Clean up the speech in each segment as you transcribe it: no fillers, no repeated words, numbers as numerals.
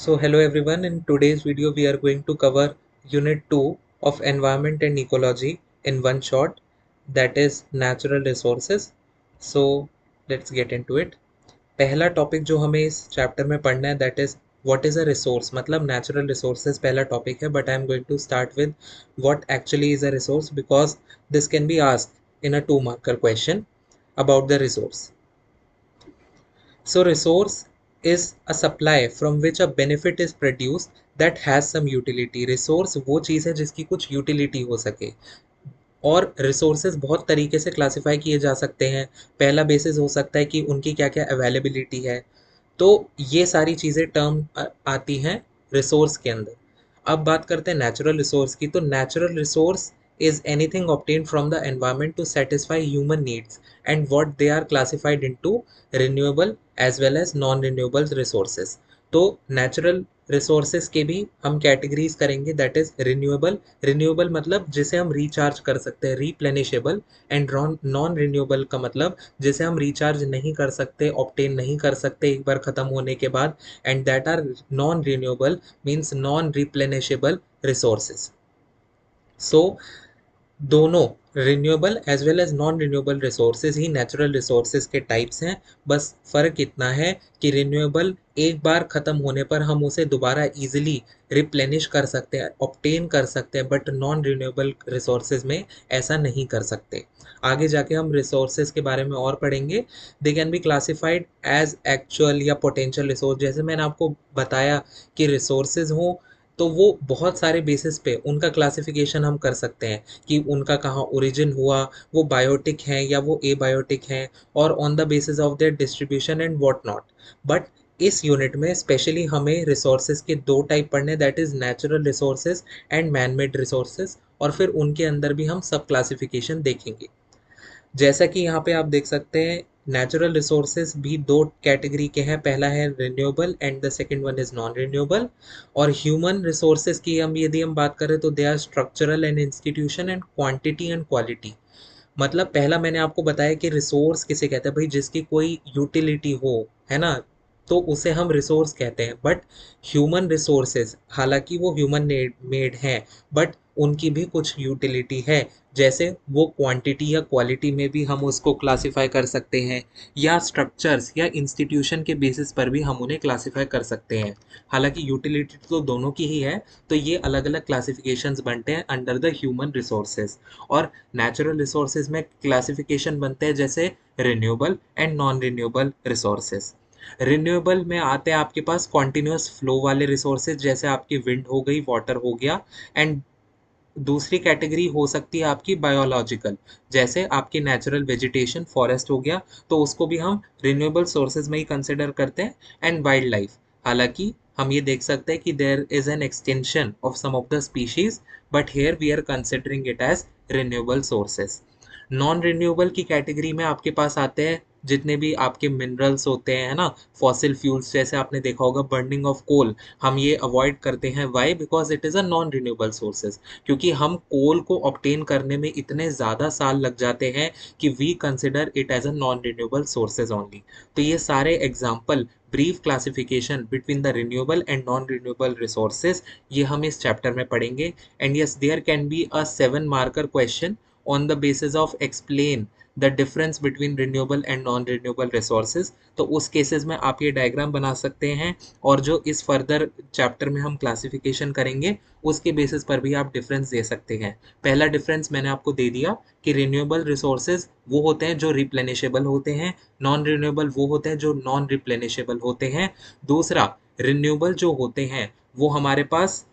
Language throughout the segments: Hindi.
So hello everyone, in today's video we are going to cover unit 2 of environment and ecology in one shot, that is natural resources. So let's get into it. पहला टॉपिक जो हमें इस चैप्टर में पढ़ना है that is what is a resource, मतलब नेचुरल रिसोर्सेज पहला टॉपिक है, but I am going to start with what actually is a resource because this can be asked in a 2 marker question about the resource. So resource is a supply from which a benefit is produced that has some utility. Resource वो चीज़ है जिसकी कुछ utility हो सके. और रिसोर्सेज बहुत तरीके से क्लासिफाई किए जा सकते हैं. पहला बेसिस हो सकता है कि उनकी क्या क्या अवेलेबिलिटी है. तो ये सारी चीज़ें टर्म आती हैं रिसोर्स के अंदर. अब बात करते हैं नेचुरल रिसोर्स की. तो natural resource is anything obtained from the environment to satisfy human needs, and what they are classified into renewable as well as non-renewable resources. तो नेचुरल रिसोर्सेज के भी हम कैटेगरीज करेंगे, दैट इज रिन्यूएबल. रिन्यूएबल मतलब जिसे हम रिचार्ज कर सकते हैं, रिप्लेनिशेबल. एंड नॉन रिन्यूएबल का मतलब जिसे हम रिचार्ज नहीं कर सकते, ऑब्टेन नहीं कर सकते एक बार ख़त्म होने के बाद. And that are non renewable means non replenishable resources. So दोनों renewable as well as non renewable resources ही नेचुरल रिसोर्सेज के टाइप्स हैं. बस फ़र्क इतना है कि रिन्यूएबल एक बार ख़त्म होने पर हम उसे दोबारा इजीली रिप्लेनिश कर सकते हैं, ऑब्टेन कर सकते हैं, बट नॉन रिन्यूएबल रिसोर्सेज में ऐसा नहीं कर सकते. आगे जाके हम रिसोर्सेज के बारे में और पढ़ेंगे. They can be classified as actual or potential resource. जैसे मैंने आपको बताया कि रिसोर्सेज हों तो वो बहुत सारे बेसिस पे उनका क्लासिफिकेशन हम कर सकते हैं कि उनका कहाँ ओरिजिन हुआ, वो बायोटिक हैं या वो एबायोटिक हैं, और on the basis of their distribution and what not. But इस यूनिट में स्पेशली हमें रिसोर्सेज के 2 टाइप पढ़ने, that is natural resources and man made resources, और फिर उनके अंदर भी हम सब क्लासिफिकेशन देखेंगे. जैसा कि यहाँ पे आप देख सकते हैं, नेचुरल रिसोर्सेज भी 2 कैटेगरी के हैं. पहला है renewable and the second one is non renewable. और ह्यूमन रिसोर्सेज की यदि हम बात करें तो they are structural and institution and quantity and quality. मतलब पहला मैंने आपको बताया कि रिसोर्स किसे कहते हैं भाई, जिसकी कोई यूटिलिटी हो, है ना, तो उसे हम रिसोर्स कहते हैं. बट ह्यूमन रिसोर्सेज हालांकि वो ह्यूमन मेड हैं, बट उनकी भी कुछ यूटिलिटी है. जैसे वो क्वांटिटी या क्वालिटी में भी हम उसको क्लासिफाई कर सकते हैं, या स्ट्रक्चर्स या इंस्टीट्यूशन के बेसिस पर भी हम उन्हें क्लासिफाई कर सकते हैं. हालांकि यूटिलिटी तो दोनों की ही है, तो ये अलग अलग क्लासिफिकेशंस बनते हैं अंडर द ह्यूमन रिसोर्सेज. और नेचुरल रिसोर्सेज में क्लासिफिकेशन बनते हैं जैसे renewable and non renewable resources. Renewable में आते हैं आपके पास कॉन्टिन्यूस फ्लो वाले रिसोर्सेज, जैसे आपकी विंड हो गई, वाटर हो गया. एंड दूसरी कैटेगरी हो सकती है आपकी बायोलॉजिकल, जैसे आपकी नेचुरल वेजिटेशन, फॉरेस्ट हो गया, तो उसको भी हम रिन्यूएबल सोर्सेज में ही कंसिडर करते हैं. एंड वाइल्ड लाइफ, हालांकि हम ये देख सकते हैं कि there is an extension of some of the species, but here we are considering it as renewable sources. Non renewable की कैटेगरी में आपके पास आते हैं जितने भी आपके मिनरल्स होते हैं, है ना, फॉसिल फ्यूल्स, जैसे आपने देखा होगा बर्निंग ऑफ कोल, हम ये अवॉइड करते हैं. Why? Because it is a non renewable sources. क्योंकि हम कोल को ऑब्टेन करने में इतने ज़्यादा साल लग जाते हैं कि we consider it as a non renewable sources only. तो ये सारे example, brief classification between the renewable and non renewable resources, ये हम इस चैप्टर में पढ़ेंगे. And yes, there can be a 7 marker question on the basis of explain the difference between renewable and non renewable resources. तो उस केसेस में आप ये डायग्राम बना सकते हैं, और जो इस फर्दर चैप्टर में हम क्लासिफिकेशन करेंगे उसके बेसिस पर भी आप डिफरेंस दे सकते हैं. पहला डिफरेंस मैंने आपको दे दिया कि रिन्यूएबल रिसोर्सेज वो होते हैं जो रिप्लेनिशेबल होते हैं, नॉन रिन्यूएबल वो होते हैं जो नॉन रिप्लेनिशेबल होते हैं. दूसरा, रिन्यूएबल जो होते हैं वो हमारे पास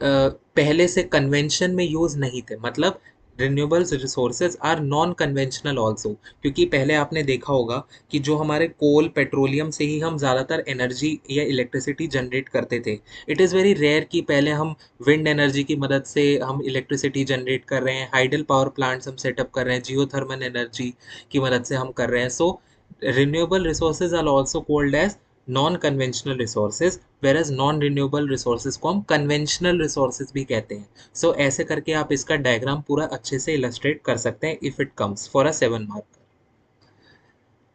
पहले से कन्वेंशन में यूज नहीं थे, मतलब renewables resources are non conventional also. क्योंकि पहले आपने देखा होगा कि जो हमारे कोल, पेट्रोलियम से ही हम ज़्यादातर एनर्जी या इलेक्ट्रिसिटी जनरेट करते थे. इट इज़ वेरी रेयर कि पहले हम विंड एनर्जी की मदद से हम इलेक्ट्रिसिटी जनरेट कर रहे हैं, हाइडल पावर प्लांट्स हम सेटअप कर रहे हैं, जियोथर्मल एनर्जी की मदद से हम कर रहे हैं. सो renewable resources are also called as non conventional resources, whereas non renewable resources को हम कन्वेंशनल रिसोर्सेज भी कहते हैं. सो ऐसे करके आप इसका डायग्राम पूरा अच्छे से इलस्ट्रेट कर सकते हैं if it comes for a 7 marker.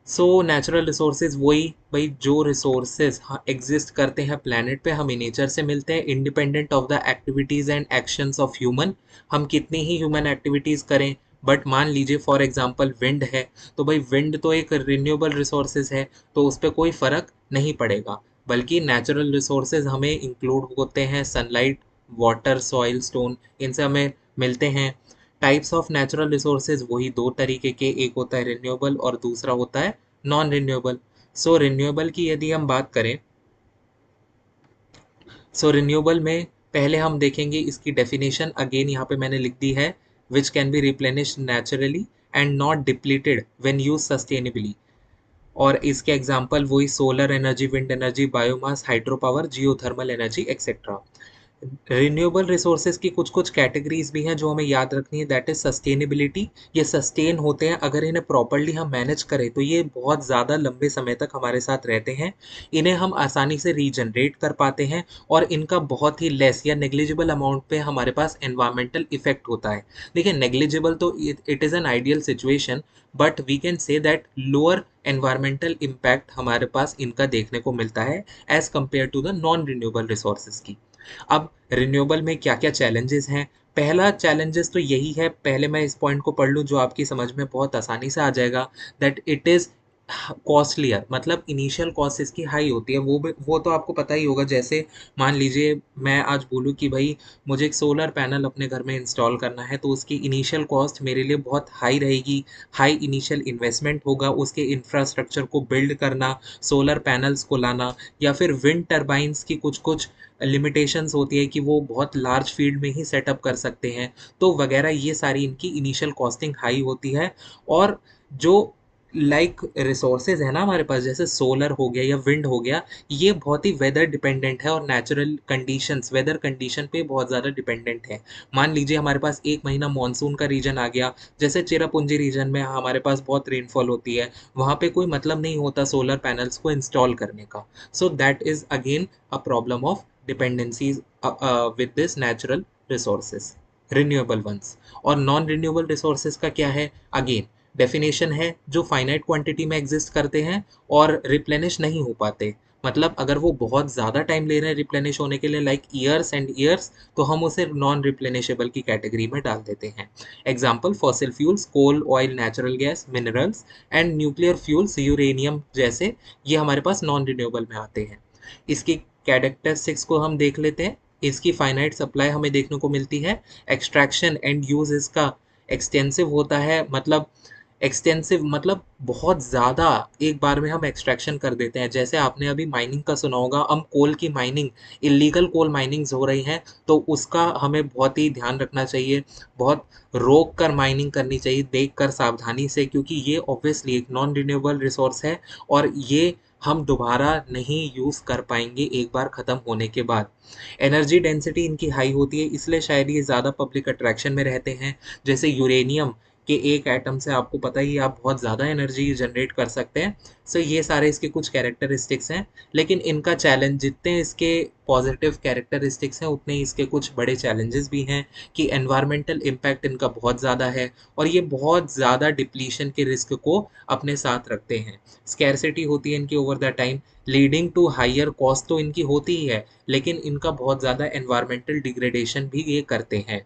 So natural resources वही भाई जो रिसोर्सेज एग्जिस्ट करते हैं प्लेनेट पे, हमें नेचर से मिलते हैं independent of the activities and actions of human. हम कितनी ही ह्यूमन एक्टिविटीज़ करें, बट मान लीजिए फॉर एग्जांपल विंड है, तो भाई विंड तो एक रिन्यूएबल रिसोर्सेज है, तो उस पर कोई फ़र्क नहीं पड़ेगा। बल्कि नेचुरल रिसोर्सेज हमें इंक्लूड होते हैं सनलाइट, वाटर, सॉइल, स्टोन, इनसे हमें मिलते हैं। टाइप्स ऑफ नेचुरल रिसोर्सेज वही दो तरीके के, एक होता है रिन्यूएबल और दूसरा होता है नॉन रिन्यूएबल। सो रिन्यूएबल की यदि हम बात करें, सो रिन्यूएबल में पहले हम देखेंगे इसकी डेफिनेशन, अगेन यहाँ पे मैंने लिख दी है, which can be replenished naturally and not depleted when use sustainably. और इसके एग्जांपल वही solar energy, wind energy, biomass, hydro power, geothermal energy etcetera. Renewable resources की कुछ कुछ कैटेगरीज भी हैं जो हमें याद रखनी है, दैट इज सस्टेनेबिलिटी। ये सस्टेन होते हैं, अगर इन्हें प्रॉपरली हम मैनेज करें तो ये बहुत ज़्यादा लंबे समय तक हमारे साथ रहते हैं। इन्हें हम आसानी से रीजनरेट कर पाते हैं और इनका बहुत ही लेस या नेग्लिजिबल अमाउंट पे हमारे पास एनवायरमेंटल इफेक्ट होता है। देखिए नेग्लिजिबल तो it is an ideal situation, but we can say that lower environmental impact हमारे पास इनका देखने को मिलता है as compare to the non renewable resources की। अब रिन्यूएबल में क्या क्या चैलेंजेस हैं? पहला चैलेंजेस तो यही है, पहले मैं इस पॉइंट को पढ़ लूँ जो आपकी समझ में बहुत आसानी से आ जाएगा, दैट इट इज़ कॉस्टलियर। मतलब इनिशियल कॉस्ट इसकी हाई होती है, वो तो आपको पता ही होगा। जैसे मान लीजिए मैं आज बोलूँ कि भाई मुझे एक सोलर पैनल अपने घर में इंस्टॉल करना है, तो उसकी इनिशियल कॉस्ट मेरे लिए बहुत हाई रहेगी। हाई इनिशियल इन्वेस्टमेंट होगा उसके इंफ्रास्ट्रक्चर को बिल्ड करना, सोलर पैनल्स को लाना, या फिर विंड टर्बाइंस की कुछ कुछ लिमिटेशंस होती है कि वो बहुत लार्ज फील्ड में ही सेटअप कर सकते हैं, तो वगैरह ये सारी इनकी इनिशियल कॉस्टिंग हाई होती है। और जो रिसोर्सेज है ना हमारे पास, जैसे सोलर हो गया या विंड हो गया, ये बहुत ही वेदर डिपेंडेंट है और नेचुरल कंडीशंस, वेदर कंडीशन पे बहुत ज़्यादा डिपेंडेंट है। मान लीजिए हमारे पास एक महीना मानसून का रीजन आ गया, जैसे चिरापुंजी रीजन में हमारे पास बहुत रेनफॉल होती है, वहाँ पे कोई मतलब नहीं होता सोलर पैनल्स को इंस्टॉल करने का। So that is again a problem of dependencies with this natural resources, renewable ones. और नॉन रिन्यूएबल रिसोर्सेज का क्या है? अगेन डेफिनेशन है, जो फाइनाइट क्वांटिटी में एग्जिस्ट करते हैं और रिप्लेनिश नहीं हो पाते। मतलब अगर वो बहुत ज़्यादा टाइम ले रहे हैं रिप्लेनिश होने के लिए, लाइक ईयर्स एंड ईयर्स, तो हम उसे नॉन रिप्लेनिशेबल की कैटेगरी में डाल देते हैं। Example fossil fuels, coal, oil, natural gas, minerals and nuclear fuels, uranium जैसे, ये हमारे पास नॉन रिन्यूएबल में आते हैं। इसकी कैरेक्टरिस्टिक्स को हम देख लेते हैं। इसकी फाइनाइट सप्लाई हमें देखने को मिलती है। एक्सट्रैक्शन एंड यूज इसका एक्सटेंसिव होता है, मतलब एक्सटेंसिव मतलब बहुत ज़्यादा एक बार में हम एक्सट्रैक्शन कर देते हैं। जैसे आपने अभी माइनिंग का सुना होगा, हम कोल की माइनिंग, इलीगल कोल माइनिंग्स हो रही हैं, तो उसका हमें बहुत ही ध्यान रखना चाहिए। बहुत रोक कर माइनिंग करनी चाहिए, देख कर सावधानी से, क्योंकि ये ऑब्वियसली एक नॉन रिन्यूएबल रिसोर्स है और ये हम दोबारा नहीं यूज़ कर पाएंगे एक बार ख़त्म होने के बाद। एनर्जी डेंसिटी इनकी हाई होती है, इसलिए शायद ये ज़्यादा पब्लिक अट्रैक्शन में रहते हैं। जैसे यूरेनियम के एक एटम से आपको पता ही है, आप बहुत ज़्यादा एनर्जी जनरेट कर सकते हैं। सो ये सारे इसके कुछ कैरेक्टरिस्टिक्स हैं। लेकिन इनका चैलेंज, जितने इसके पॉजिटिव कैरेक्टरिस्टिक्स हैं उतने ही इसके कुछ बड़े चैलेंजेस भी हैं, कि एनवायरमेंटल इम्पैक्ट इनका बहुत ज़्यादा है और ये बहुत ज़्यादा डिप्लीशन के रिस्क को अपने साथ रखते हैं। स्कैरसिटी होती है इनकी over the time, leading to higher cost तो इनकी होती ही है, लेकिन इनका बहुत ज़्यादा एनवायरमेंटल डिग्रेडेशन भी ये करते हैं।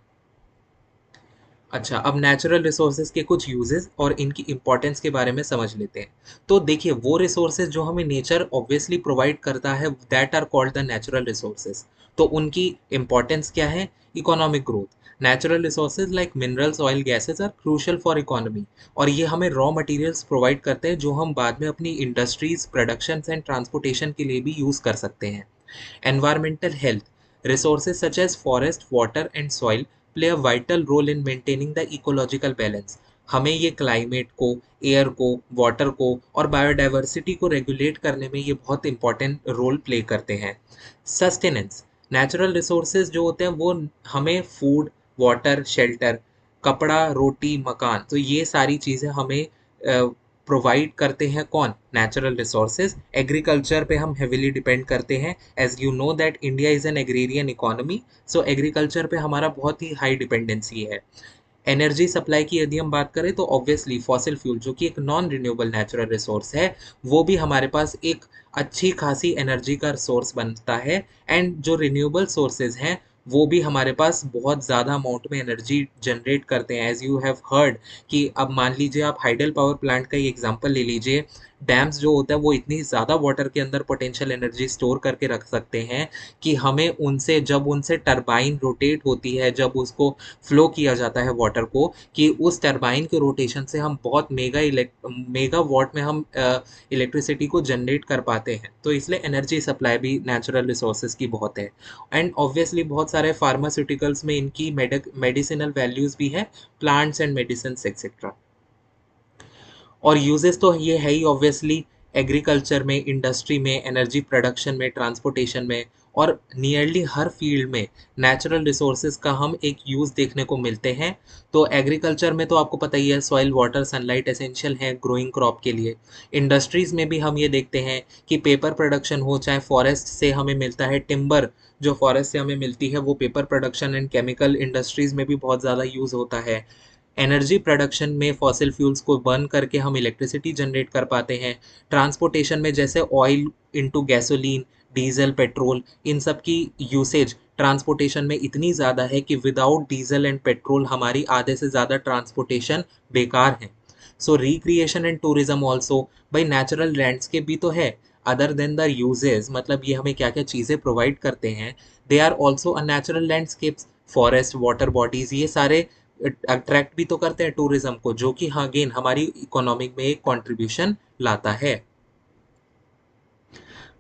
अच्छा, अब नेचुरल रिसोर्सेज के कुछ यूजेस और इनकी इंपॉर्टेंस के बारे में समझ लेते हैं। तो देखिए, वो रिसोर्सेज जो हमें नेचर ऑब्वियसली प्रोवाइड करता है, that are called the natural resources. तो उनकी इंपॉर्टेंस क्या है? Economic growth. Natural resources like minerals, oil, gases are crucial for economy, और ये हमें रॉ मटेरियल्स प्रोवाइड करते हैं जो हम बाद में अपनी इंडस्ट्रीज, प्रोडक्शन एंड ट्रांसपोर्टेशन के लिए भी यूज़ कर सकते हैं। Environmental health. Resources such as forest, water and soil play a vital role in maintaining the ecological balance. हमें ये क्लाइमेट को, एयर को, वाटर को और बायोडाइवर्सिटी को रेगुलेट करने में ये बहुत इंपॉर्टेंट रोल प्ले करते हैं। सस्टेनेंस। नेचुरल रिसोर्सेज जो होते हैं वो हमें फूड, वाटर, शेल्टर, कपड़ा, रोटी, मकान, तो ये सारी चीज़ें हमें प्रोवाइड करते हैं। कौन? Natural resources. एग्रीकल्चर पे हम हेविली डिपेंड करते हैं, as you know that India is an agrarian economy, so agriculture पे हमारा बहुत ही हाई डिपेंडेंसी है। एनर्जी सप्लाई की यदि हम बात करें तो ऑब्वियसली फॉसिल फ्यूल जो कि एक नॉन रिन्यूएबल नेचुरल रिसोर्स है, वो भी हमारे पास एक अच्छी खासी एनर्जी का सोर्स बनता है। एंड जो रिन्यूएबल सोर्सेज हैं वो भी हमारे पास बहुत ज़्यादा अमाउंट में एनर्जी जनरेट करते हैं। एज यू हैव हर्ड कि अब मान लीजिए आप हाइडल पावर प्लांट का ही एग्जांपल ले लीजिए। डैम्स जो होता है वो इतनी ज़्यादा वाटर के अंदर पोटेंशियल एनर्जी स्टोर करके रख सकते हैं कि हमें उनसे जब उनसे टरबाइन रोटेट होती है, जब उसको फ्लो किया जाता है वाटर को, कि उस टरबाइन के रोटेशन से हम बहुत मेगा वॉट में हम इलेक्ट्रिसिटी को जनरेट कर पाते हैं। तो इसलिए एनर्जी सप्लाई भी नेचुरल रिसोर्सेज की बहुत है। एंड ऑब्वियसली बहुत सारे फार्मास्यूटिकल्स में इनकी मेडिसिनल वैल्यूज भी है, प्लांट्स एंड मेडिसिन एक्सेट्रा। और यूजेस तो ये है ही ऑब्वियसली, एग्रीकल्चर में, इंडस्ट्री में, एनर्जी प्रोडक्शन में, ट्रांसपोर्टेशन में, और नियरली हर फील्ड में नेचुरल रिसोर्सेज का हम एक यूज़ देखने को मिलते हैं। तो एग्रीकल्चर में तो आपको पता ही है, सॉइल, वाटर, सनलाइट एसेंशियल है ग्रोइंग क्रॉप के लिए। इंडस्ट्रीज़ में भी हम ये देखते हैं कि पेपर प्रोडक्शन हो, चाहे फॉरेस्ट से हमें मिलता है टिम्बर, जो फॉरेस्ट से हमें मिलती है वो paper production and chemical industries में भी बहुत ज़्यादा यूज़ होता है। एनर्जी प्रोडक्शन में फॉसिल फ्यूल्स को बर्न करके हम इलेक्ट्रिसिटी जनरेट कर पाते हैं। ट्रांसपोर्टेशन में जैसे oil into gasoline, diesel, petrol, इन सब की यूसेज ट्रांसपोर्टेशन में इतनी ज़्यादा है कि विदाउट डीजल एंड पेट्रोल हमारी आधे से ज़्यादा ट्रांसपोर्टेशन बेकार है। सो रिक्रिएशन एंड टूरिज्म ऑल्सो, भाई नेचुरल लैंडस्केप भी तो है। अदर देन द यूजेस, मतलब ये हमें क्या क्या चीज़ें प्रोवाइड करते हैं, they are also a natural landscapes. Forest, water bodies, ये सारे अट्रैक्ट भी तो करते हैं टूरिज्म को, जो कि हाँ अगेन हमारी इकोनॉमिक में एक कंट्रीब्यूशन लाता है।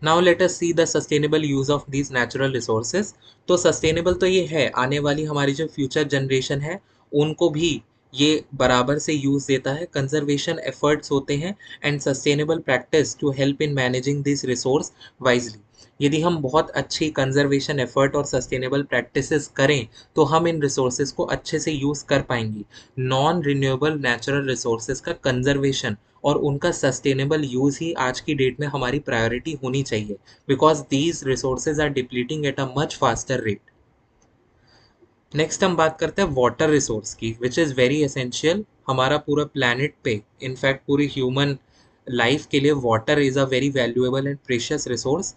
Now let us see the sustainable use of these natural resources. तो सस्टेनेबल तो ये है, आने वाली हमारी जो फ्यूचर जनरेशन है उनको भी ये बराबर से यूज देता है। कंजर्वेशन एफर्ट्स होते हैं and sustainable practice to help in managing this resource wisely. यदि हम बहुत अच्छी कंजर्वेशन एफर्ट और सस्टेनेबल प्रैक्टिसेस करें तो हम इन रिसोर्सेज को अच्छे से यूज़ कर पाएंगे। नॉन रिन्यूएबल नेचुरल रिसोर्सेज का कंजर्वेशन और उनका सस्टेनेबल यूज़ ही आज की डेट में हमारी प्रायोरिटी होनी चाहिए, because these resources are depleting at a much faster rate. Next हम बात करते हैं वाटर रिसोर्स की, विच इज़ वेरी एसेंशियल हमारा पूरा प्लानट पे, इनफैक्ट पूरी ह्यूमन लाइफ के लिए water is a very valuable and precious resource,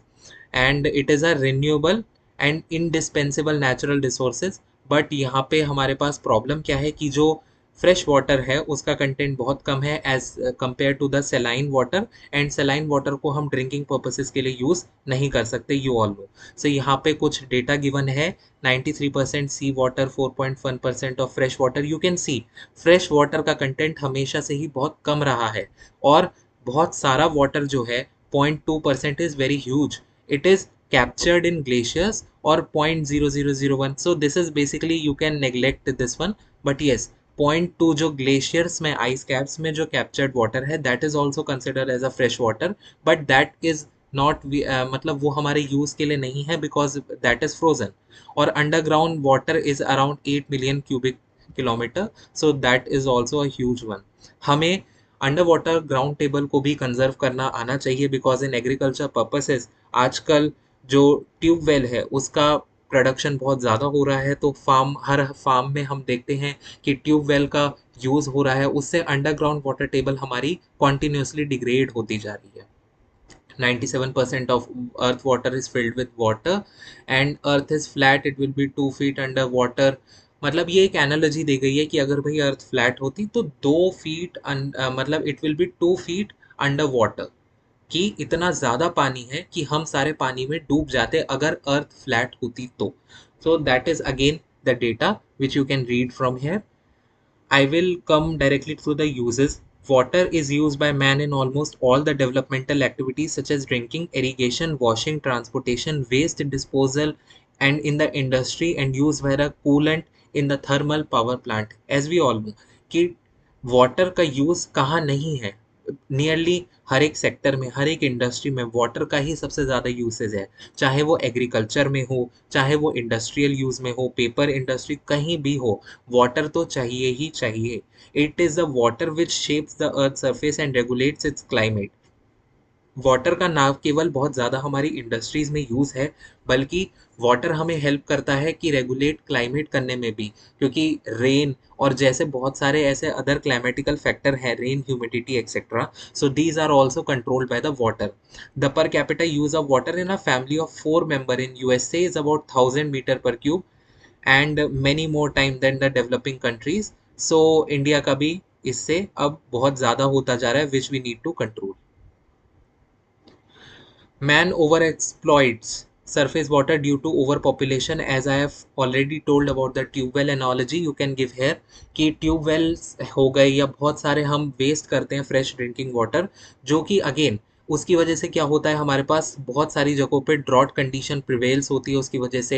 and it is a renewable and indispensable natural resources. But यहाँ पे हमारे पास प्रॉब्लम क्या है कि जो फ्रेश वाटर है उसका कंटेंट बहुत कम है as compare to the saline water, and saline water को हम ड्रिंकिंग पर्पसेस के लिए यूज़ नहीं कर सकते, यू ऑल नो। सो यहाँ पे कुछ डेटा गिवन है, 93% sea water, 4.1% of fresh water. You can see fresh water का कंटेंट हमेशा से ही बहुत कम रहा है, और बहुत सारा वाटर जो है 0.2% is very huge, it is captured in glaciers or 0.0001. So this is basically you can neglect this one, but yes, 0.2 जो ग्लेशियर्स में, आइस कैप्स में जो कैप्चर्ड वाटर है, that is also considered as a fresh water, but that is not, मतलब वो हमारे यूज के लिए नहीं है बिकॉज दैट इज फ्रोजन। और underground water is around 8 million cubic kilometre, so that is also a huge one. हमें अंडर वाटर ग्राउंड टेबल को भी कंजर्व करना आना चाहिए, बिकॉज इन एग्रीकल्चर पर्पसेस आजकल जो ट्यूबवेल है उसका प्रोडक्शन बहुत ज़्यादा हो रहा है। तो हर फार्म में हम देखते हैं कि ट्यूबवेल का यूज़ हो रहा है, उससे अंडरग्राउंड वाटर टेबल हमारी कॉन्टिन्यूसली डिग्रेड होती जा रही है। 97% of earth water is filled with water and earth is flat, it will be 2 feet under water। मतलब ये एक एनालॉजी दी गई है कि अगर भाई अर्थ फ्लैट होती तो 2 फीट, मतलब it will be 2 feet under water, कि इतना ज़्यादा पानी है कि हम सारे पानी में डूब जाते अगर अर्थ फ्लैट होती तो। सो that is again the data which you can read from here. I will come directly through the uses. Water is used by man in almost all the developmental activities such as drinking, irrigation, washing, transportation, waste disposal, and in the industry, and used by a coolant in the thermal power plant. As we all know कि वाटर का यूज़ कहाँ नहीं है, नियरली हर एक सेक्टर में, हर एक इंडस्ट्री में वाटर का ही सबसे ज़्यादा यूसेज है। चाहे वो एग्रीकल्चर में हो, चाहे वो इंडस्ट्रियल यूज़ में हो, पेपर इंडस्ट्री, कहीं भी हो, वाटर तो चाहिए ही चाहिए। It is the water which shapes the earth surface and regulates it's climate. Water का ना केवल बहुत ज़्यादा हमारी इंडस्ट्रीज में यूज़ है, बल्कि वाटर हमें हेल्प करता है कि रेगुलेट क्लाइमेट करने में भी, क्योंकि रेन और जैसे बहुत सारे ऐसे अदर क्लाइमेटिकल फैक्टर हैं, rain, humidity etcetera, so these are also controlled by the water. The per capita use of water in a family of 4 member in USA is about 1000 meter per cube and many more time than the developing countries. So India का भी इससे अब बहुत ज़्यादा होता जा रहा है, which we need to control. Man overexploits surface water due to overpopulation. As I have already told about the tube well analogy, you can give here कि ट्यूब वेल्स हो गए या बहुत सारे हम वेस्ट करते हैं फ्रेश ड्रिंकिंग वाटर, जो कि अगेन उसकी वजह से क्या होता है, हमारे पास बहुत सारी जगहों पे ड्रॉट कंडीशन प्रिवेल्स होती है उसकी वजह से,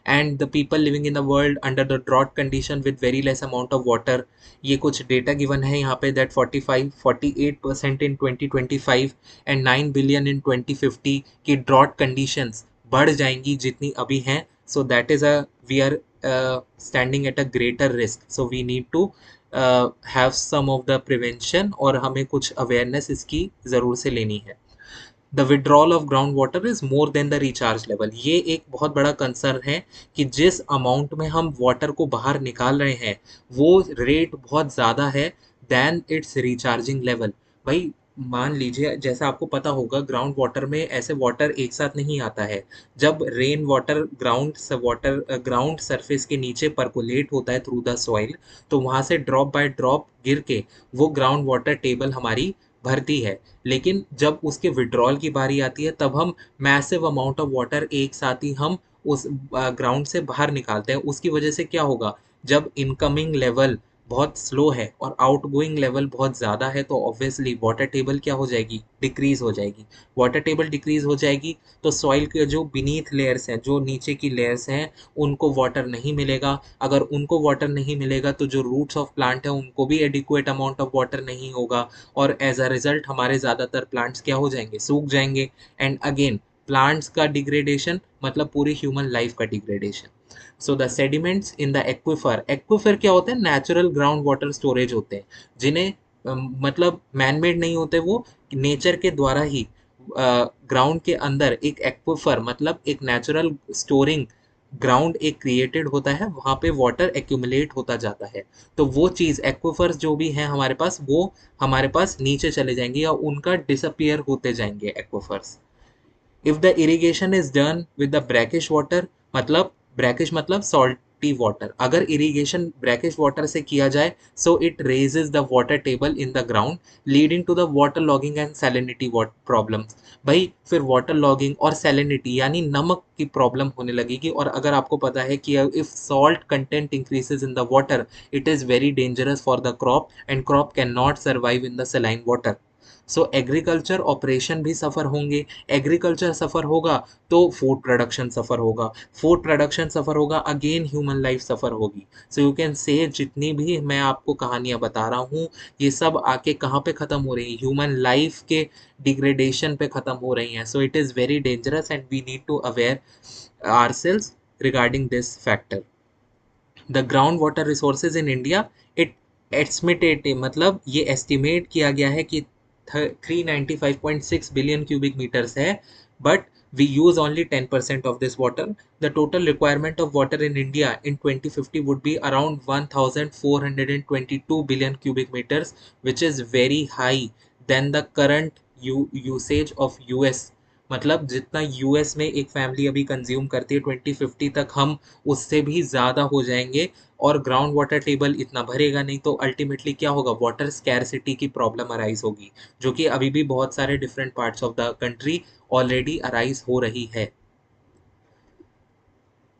and the people living in the world under the drought condition with very less amount of water. ये कुछ डेटा गिवन है यहाँ पे दैट 48% इन 2025 एंड 9 बिलियन इन 2050 की ड्रॉट कंडीशंस बढ़ जाएंगी जितनी अभी हैं. So that is a we are standing at a greater risk, so we need to have some of the prevention, और हमें कुछ अवेयरनेस इसकी ज़रूर से लेनी है. The withdrawal of ground water is more than the recharge level. ये एक बहुत बड़ा कंसर्न है कि जिस अमाउंट में हम वाटर को बाहर निकाल रहे हैं वो रेट बहुत ज़्यादा है दैन इट्स रिचार्जिंग लेवल. भाई मान लीजिए, जैसा आपको पता होगा, ग्राउंड वाटर में ऐसे वाटर एक साथ नहीं आता है. जब रेन वाटर ग्राउंड सरफेस के नीचे परकोलेट होता है थ्रू द सॉइल, तो वहाँ से ड्रॉप बाय ड्रॉप गिर के वो ग्राउंड वाटर टेबल हमारी भरती है. लेकिन जब उसके विड्रॉल की बारी आती है तब हम मैसिव अमाउंट ऑफ वाटर एक साथ ही हम उस ग्राउंड से बाहर निकालते हैं. उसकी वजह से क्या होगा, जब इनकमिंग लेवल बहुत स्लो है और आउटगोइंग लेवल बहुत ज़्यादा है, तो ऑब्वियसली वाटर टेबल क्या हो जाएगी, डिक्रीज हो जाएगी. वाटर टेबल डिक्रीज हो जाएगी तो सॉइल के जो बीनीथ लेयर्स हैं, जो नीचे की लेयर्स हैं, उनको वाटर नहीं मिलेगा. अगर उनको वाटर नहीं मिलेगा तो जो रूट्स ऑफ प्लांट है उनको भी एडिक्वेट अमाउंट ऑफ वाटर नहीं होगा, और एज अ रिजल्ट हमारे ज़्यादातर प्लांट्स क्या हो जाएंगे, सूख जाएंगे. एंड अगेन प्लांट्स का डिग्रेडेशन मतलब पूरी ह्यूमन लाइफ का degradation. So the sediments in the aquifer, aquifer क्या होते हैं, नेचुरल ग्राउंड वाटर स्टोरेज होते हैं, जिन्हें मतलब मैनमेड नहीं होते, वो नेचर के द्वारा ही ग्राउंड के अंदर एक एक्विफर मतलब एक नेचुरल स्टोरिंग ग्राउंड एक क्रिएटेड होता है, वहाँ पे वाटर एक्यूमुलेट होता जाता है. तो वो चीज़ एक्विफर्स जो भी हैं हमारे पास, वो हमारे पास नीचे चले जाएंगे या उनका डिसअपियर होते जाएंगे aquifers. If the irrigation is done with the brackish water, मतलब ब्रैकिश मतलब सॉल्टी वाटर, अगर इरिगेशन ब्रैकिश वाटर से किया जाए, so it raises the water table in the ground, leading to the water logging and salinity problems. भाई फिर वाटर लॉगिंग और सैलिनिटी यानी नमक की प्रॉब्लम होने लगेगी. और अगर आपको पता है कि if salt content increases in the water, it is very dangerous for the crop and crop can not survive in the saline water. So agriculture operation भी सफ़र होंगे. एग्रीकल्चर सफ़र होगा तो फूड प्रोडक्शन सफ़र होगा. फूड प्रोडक्शन सफ़र होगा, अगेन ह्यूमन लाइफ सफ़र होगी. सो यू कैन से जितनी भी मैं आपको कहानियाँ बता रहा हूँ, ये सब आके कहाँ पे ख़त्म हो रही हैं, ह्यूमन लाइफ के डिग्रेडेशन पे ख़त्म हो रही हैं. So it is very dangerous and we need to aware ourselves regarding this factor. The ground water resources in India, it estimated मतलब ये एस्टिमेट किया गया है कि 395.6 बिलियन क्यूबिक मीटर्स है, but we use only 10% of this water. The total requirement of water in India in 2050 would be around 1422 billion cubic meters, which is very high than the current usage of US. मतलब जितना यूएस में एक फैमिली अभी कंज्यूम करती है, 2050 तक हम उससे भी ज़्यादा हो जाएंगे. और ग्राउंड वाटर टेबल इतना भरेगा नहीं, तो अल्टीमेटली क्या होगा, वाटर स्कैरसिटी की प्रॉब्लम अराइज होगी, जो कि अभी भी बहुत सारे different parts of the country already arise हो रही है.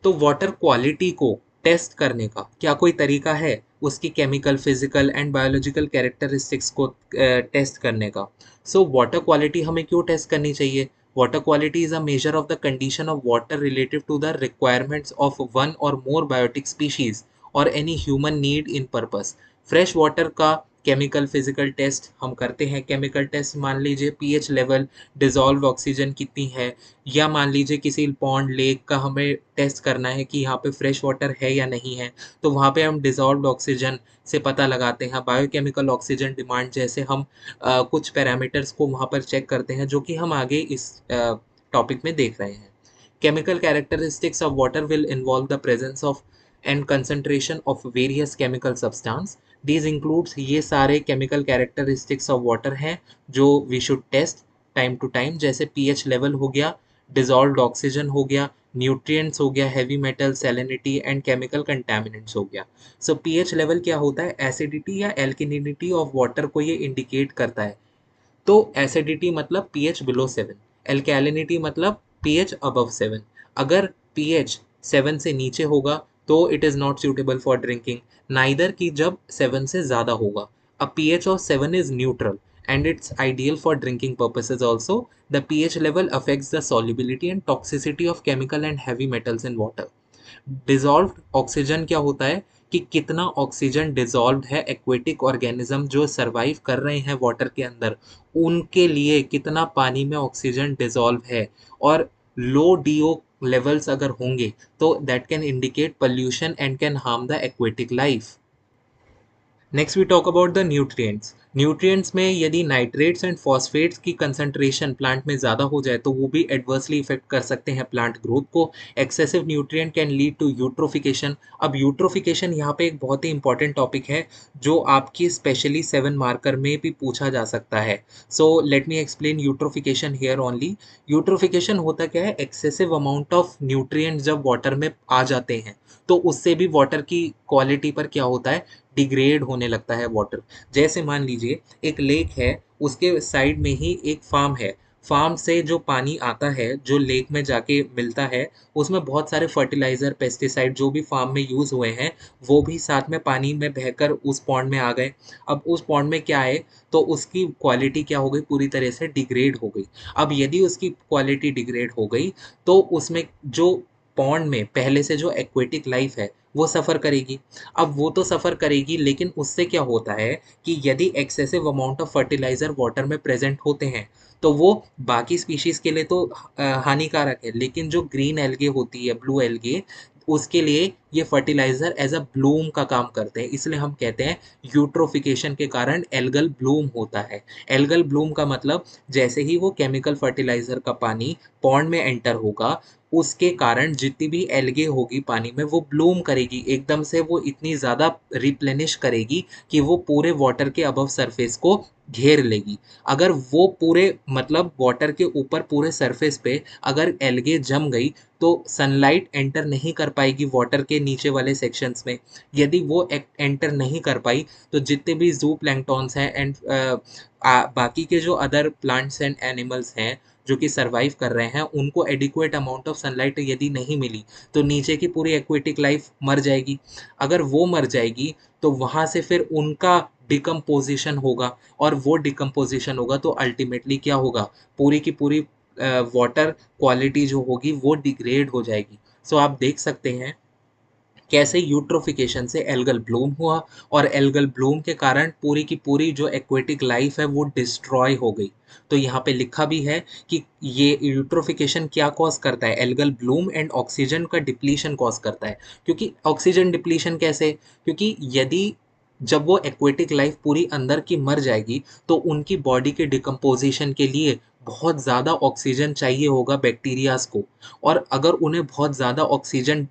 तो वाटर क्वालिटी को टेस्ट करने का क्या कोई तरीका है, उसकी chemical, physical and biological characteristics को टेस्ट करने का? सो वाटर क्वालिटी हमें क्यों टेस्ट करनी चाहिए? Water quality is a measure of the condition of water relative to the requirements of one or more biotic species or any human need in purpose. Fresh water का केमिकल फिजिकल टेस्ट हम करते हैं। केमिकल टेस्ट मान लीजिए पीएच लेवल, डिजॉल्व ऑक्सीजन कितनी है, या मान लीजिए किसी पॉन्ड लेक का हमें टेस्ट करना है कि यहाँ पे फ्रेश वाटर है या नहीं है, तो वहाँ पे हम डिजॉल्व ऑक्सीजन से पता लगाते हैं। बायोकेमिकल ऑक्सीजन डिमांड जैसे हम कुछ पैरामीटर्स को वहाँ पर चेक करते हैं, जो कि हम आगे इस टॉपिक में देख रहे हैं। Chemical characteristics of water will involve the presence of and concentration of various chemical substance. These includes ये सारे chemical characteristics of water हैं जो we should test time to time, जैसे pH level हो गया, dissolved oxygen हो गया, nutrients हो गया, heavy metal, salinity and chemical contaminants हो गया। So pH level क्या होता है? Acidity या alkalinity of water को ये indicate करता है। तो एसिडिटी मतलब pH बिलो 7, एल्कैलिनिटी मतलब pH अबव 7। अगर pH 7 से नीचे होगा तो it is not suitable for drinking, neither की जब 7 से ज़्यादा होगा। अ pH of 7 is neutral and it's ideal for drinking purposes also. The pH level affects the solubility and toxicity of chemical and heavy metals in water. Dissolve oxygen क्या होता है कि कितना ऑक्सीजन डिजॉल्व है एक्वेटिक ऑर्गेनिज्म जो सरवाइव कर रहे हैं वाटर के अंदर, उनके लिए कितना पानी में ऑक्सीजन डिजॉल्व है। और लो डीओ लेवल्स अगर होंगे तो that can indicate pollution and can harm the aquatic life. Next we talk about the nutrients. Nutrients में यदि नाइट्रेट्स एंड फॉस्फेट्स की कंसंट्रेशन प्लांट में ज़्यादा हो जाए तो वो भी एडवर्सली इफेक्ट कर सकते हैं प्लांट ग्रोथ को। Excessive nutrient can lead to eutrophication. अब यूट्रोफिकेशन यहाँ पे एक बहुत ही इंपॉर्टेंट टॉपिक है जो आपकी स्पेशली 7 मार्कर में भी पूछा जा सकता है। So let me explain eutrophication here only. Eutrophication होता क्या है? एक्सेसिव अमाउंट ऑफ न्यूट्रिएंट्स जब वाटर में आ जाते हैं तो उससे भी वाटर की क्वालिटी पर क्या होता है? डिग्रेड होने लगता है वाटर। जैसे मान लीजिए एक लेक है, उसके साइड में ही एक फार्म है। फार्म से जो पानी आता है जो लेक में जाके मिलता है, उसमें बहुत सारे फर्टिलाइजर पेस्टिसाइड जो भी फार्म में यूज हुए हैं वो भी साथ में पानी में बहकर उस पॉन्ड में आ गए। अब उस पॉन्ड में क्या है तो उसकी क्वालिटी क्या हो गई? पूरी तरह से डिग्रेड हो गई। अब यदि उसकी क्वालिटी डिग्रेड हो गई तो उसमें जो पॉन्ड में पहले से जो एक्वेटिक लाइफ है वो सफ़र करेगी। अब वो तो सफ़र करेगी, लेकिन उससे क्या होता है कि यदि excessive amount of fertiliser water में प्रेजेंट होते हैं तो वो बाकी स्पीशीज़ के लिए तो हानिकारक है, लेकिन जो ग्रीन एल्गे होती है, ब्लू एल्गे, उसके लिए ये फर्टिलाइज़र एज अ ब्लूम का काम करते हैं। इसलिए हम कहते हैं यूट्रोफिकेशन के कारण एल्गल ब्लूम होता है। एल्गल ब्लूम का मतलब जैसे ही वो केमिकल फर्टिलाइज़र का पानी पॉन्ड में एंटर होगा, उसके कारण जितनी भी एल्गे होगी पानी में वो ब्लूम करेगी, एकदम से वो इतनी ज़्यादा रिप्लेनिश करेगी कि वो पूरे वाटर के अबव सरफेस को घेर लेगी। अगर वो पूरे मतलब वाटर के ऊपर पूरे सरफेस पे अगर एल्गे जम गई तो सनलाइट एंटर नहीं कर पाएगी वाटर के नीचे वाले सेक्शंस में। यदि वो एंटर नहीं कर पाई तो जितने भी जू प्लैंक्टॉन्स हैं एंड बाकी के जो अदर प्लांट्स एंड एनिमल्स हैं जो कि सर्वाइव कर रहे हैं, उनको एडिक्वेट अमाउंट ऑफ सनलाइट यदि नहीं मिली तो नीचे की पूरी एक्वेटिक लाइफ मर जाएगी। अगर वो मर जाएगी तो वहाँ से फिर उनका डिकम्पोजिशन होगा, और वो डिकम्पोजिशन होगा तो अल्टीमेटली क्या होगा? पूरी की पूरी वाटर क्वालिटी जो होगी वो डिग्रेड हो जाएगी। सो आप देख सकते हैं कैसे यूट्रोफिकेशन से एल्गल ब्लूम हुआ, और एल्गल ब्लूम के कारण पूरी की पूरी जो एक्वेटिक लाइफ है वो डिस्ट्रॉय हो गई। तो यहाँ पे लिखा भी है कि ये यूट्रोफिकेशन क्या कॉज करता है? एल्गल ब्लूम एंड ऑक्सीजन का डिप्लीशन कॉज करता है। क्योंकि ऑक्सीजन डिप्लीशन कैसे? क्योंकि यदि जब वो एक्वेटिक लाइफ पूरी अंदर की मर जाएगी तो उनकी बॉडी के डिकम्पोजिशन के लिए बहुत ज़्यादा ऑक्सीजन चाहिए होगा बैक्टीरियाज को। और अगर उन्हें बहुत ज़्यादा ऑक्सीजन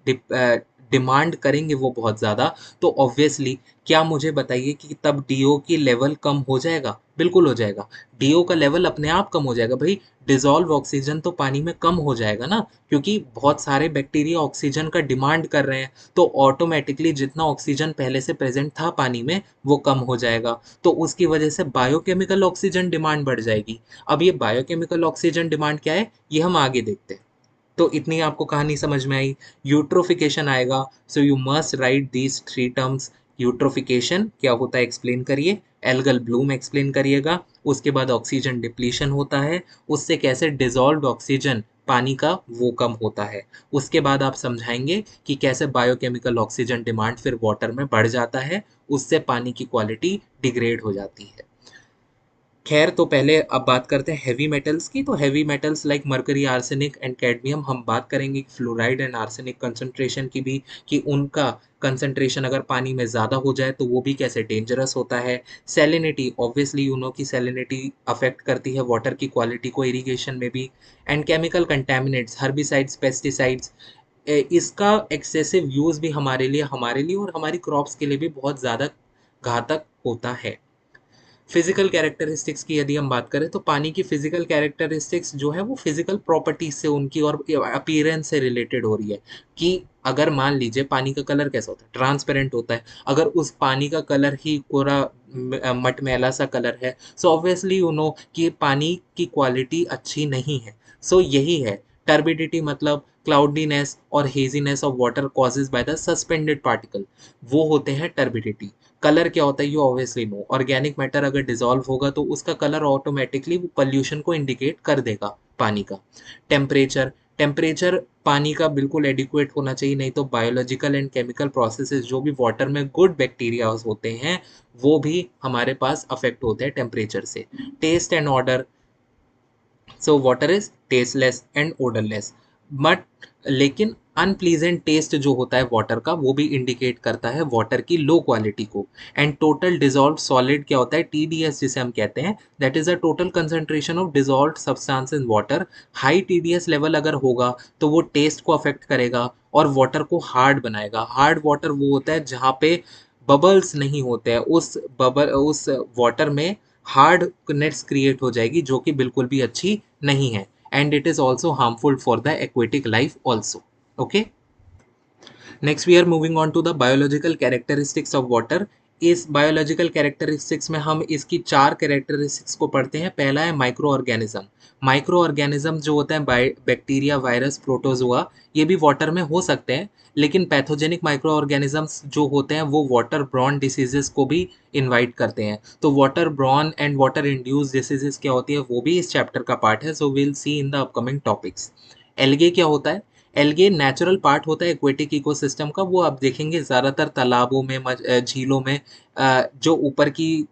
डिमांड करेंगे वो बहुत ज़्यादा, तो ऑब्वियसली क्या मुझे बताइए कि तब डीओ की लेवल कम हो जाएगा? बिल्कुल हो जाएगा। डीओ का लेवल अपने आप कम हो जाएगा भाई। डिजॉल्व ऑक्सीजन तो पानी में कम हो जाएगा ना, क्योंकि बहुत सारे बैक्टीरिया ऑक्सीजन का डिमांड कर रहे हैं, तो ऑटोमेटिकली जितना ऑक्सीजन पहले से प्रेजेंट था पानी में वो कम हो जाएगा। तो उसकी वजह से बायोकेमिकल ऑक्सीजन डिमांड बढ़ जाएगी। अब ये बायोकेमिकल ऑक्सीजन डिमांड क्या है ये हम आगे देखते हैं। तो इतनी आपको कहानी समझ में आई। यूट्रोफिकेशन आएगा, so you must write these 3 terms. Eutrophication क्या होता है एक्सप्लेन करिए, एल्गल ब्लूम एक्सप्लेन करिएगा, उसके बाद ऑक्सीजन डिप्लीशन होता है, उससे कैसे डिजॉल्व्ड ऑक्सीजन पानी का वो कम होता है, उसके बाद आप समझाएंगे कि कैसे बायोकेमिकल ऑक्सीजन डिमांड फिर वाटर में बढ़ जाता है, उससे पानी की क्वालिटी डिग्रेड हो जाती है। खैर, तो पहले अब बात करते हैं हैवी मेटल्स की। तो heavy metals like mercury, arsenic and cadmium, हम बात करेंगे फ्लोराइड एंड आर्सेनिक कंसंट्रेशन की भी, कि उनका कंसंट्रेशन अगर पानी में ज़्यादा हो जाए तो वो भी कैसे डेंजरस होता है। सैलिनिटी, ऑब्वियसली यू नो कि सैलिनिटी अफेक्ट करती है वाटर की क्वालिटी को इरिगेशन में भी। And chemical contaminants, herbicides, pesticides, इसका एक्सेसिव यूज़ भी हमारे लिए और हमारी क्रॉप्स के लिए भी बहुत ज़्यादा घातक होता है। फिजिकल कैरेक्टरिस्टिक्स की यदि हम बात करें तो पानी की फिजिकल कैरेक्टरिस्टिक्स जो है वो फिजिकल प्रॉपर्टीज से, उनकी और अपीयरेंस से रिलेटेड हो रही है। कि अगर मान लीजिए पानी का कलर कैसा होता है, ट्रांसपेरेंट होता है। अगर उस पानी का कलर ही पूरा मटमैला सा कलर है, सो ऑब्वियसली यू नो कि पानी की क्वालिटी अच्छी नहीं है। सो यही है टर्बिडिटी, मतलब क्लाउडीनेस और haziness of water causes by the suspended particle, वो होते हैं टर्बिडिटी। कलर क्या होता है, you obviously know, organic matter अगर डिसॉल्व होगा तो उसका कलर ऑटोमेटिकली वो पॉल्यूशन को इंडिकेट कर देगा पानी का। टेम्परेचर, टेम्परेचर पानी का बिल्कुल एडिक्वेट होना चाहिए, नहीं तो बायोलॉजिकल एंड केमिकल प्रोसेसेस जो भी वाटर में गुड बैक्टीरिया होते हैं वो भी हमारे पास अफेक्ट होते हैं टेम्परेचर से। Taste and odour, so water is tasteless and odourless, but लेकिन अनप्लीजेंट टेस्ट जो होता है वाटर का वो भी इंडिकेट करता है वाटर की लो क्वालिटी को। एंड टोटल डिजॉल्व सॉलिड क्या होता है, टीडीएस जिसे हम कहते हैं, that is a total concentration of dissolve substance in water. High TDS level अगर होगा तो वो टेस्ट को अफेक्ट करेगा और वाटर को हार्ड बनाएगा। हार्ड वाटर वो होता है जहाँ पे बबल्स नहीं होते हैं, उस वाटर में हार्डनेस क्रिएट हो जाएगी जो कि बिल्कुल भी अच्छी नहीं है। And it is also harmful for the aquatic life also. Okay, next we are moving on to the biological characteristics of water. इस बायोलॉजिकल कैरेक्टरिस्टिक्स में हम इसकी 4 कैरेक्टरिस्टिक्स को पढ़ते हैं। पहला है माइक्रो ऑर्गेनिज्म। माइक्रो ऑर्गेनिज्म जो होते हैं बैक्टीरिया, वायरस, प्रोटोजोआ, ये भी वाटर में हो सकते हैं। लेकिन पैथोजेनिक माइक्रो ऑर्गेनिजम्स जो होते हैं वो वाटर ब्रॉन डिसीजेस को भी इनवाइट करते हैं। तो water borne and water induced diseases क्या होती है वो भी इस चैप्टर का पार्ट है। So will see in the upcoming topics. Algae क्या होता है, एल्गे नेचुरल पार्ट होता है एक्वेटिक इकोसिस्टम का। वो आप देखेंगे ज़्यादातर तालाबों में, झीलों में, जो ऊपर की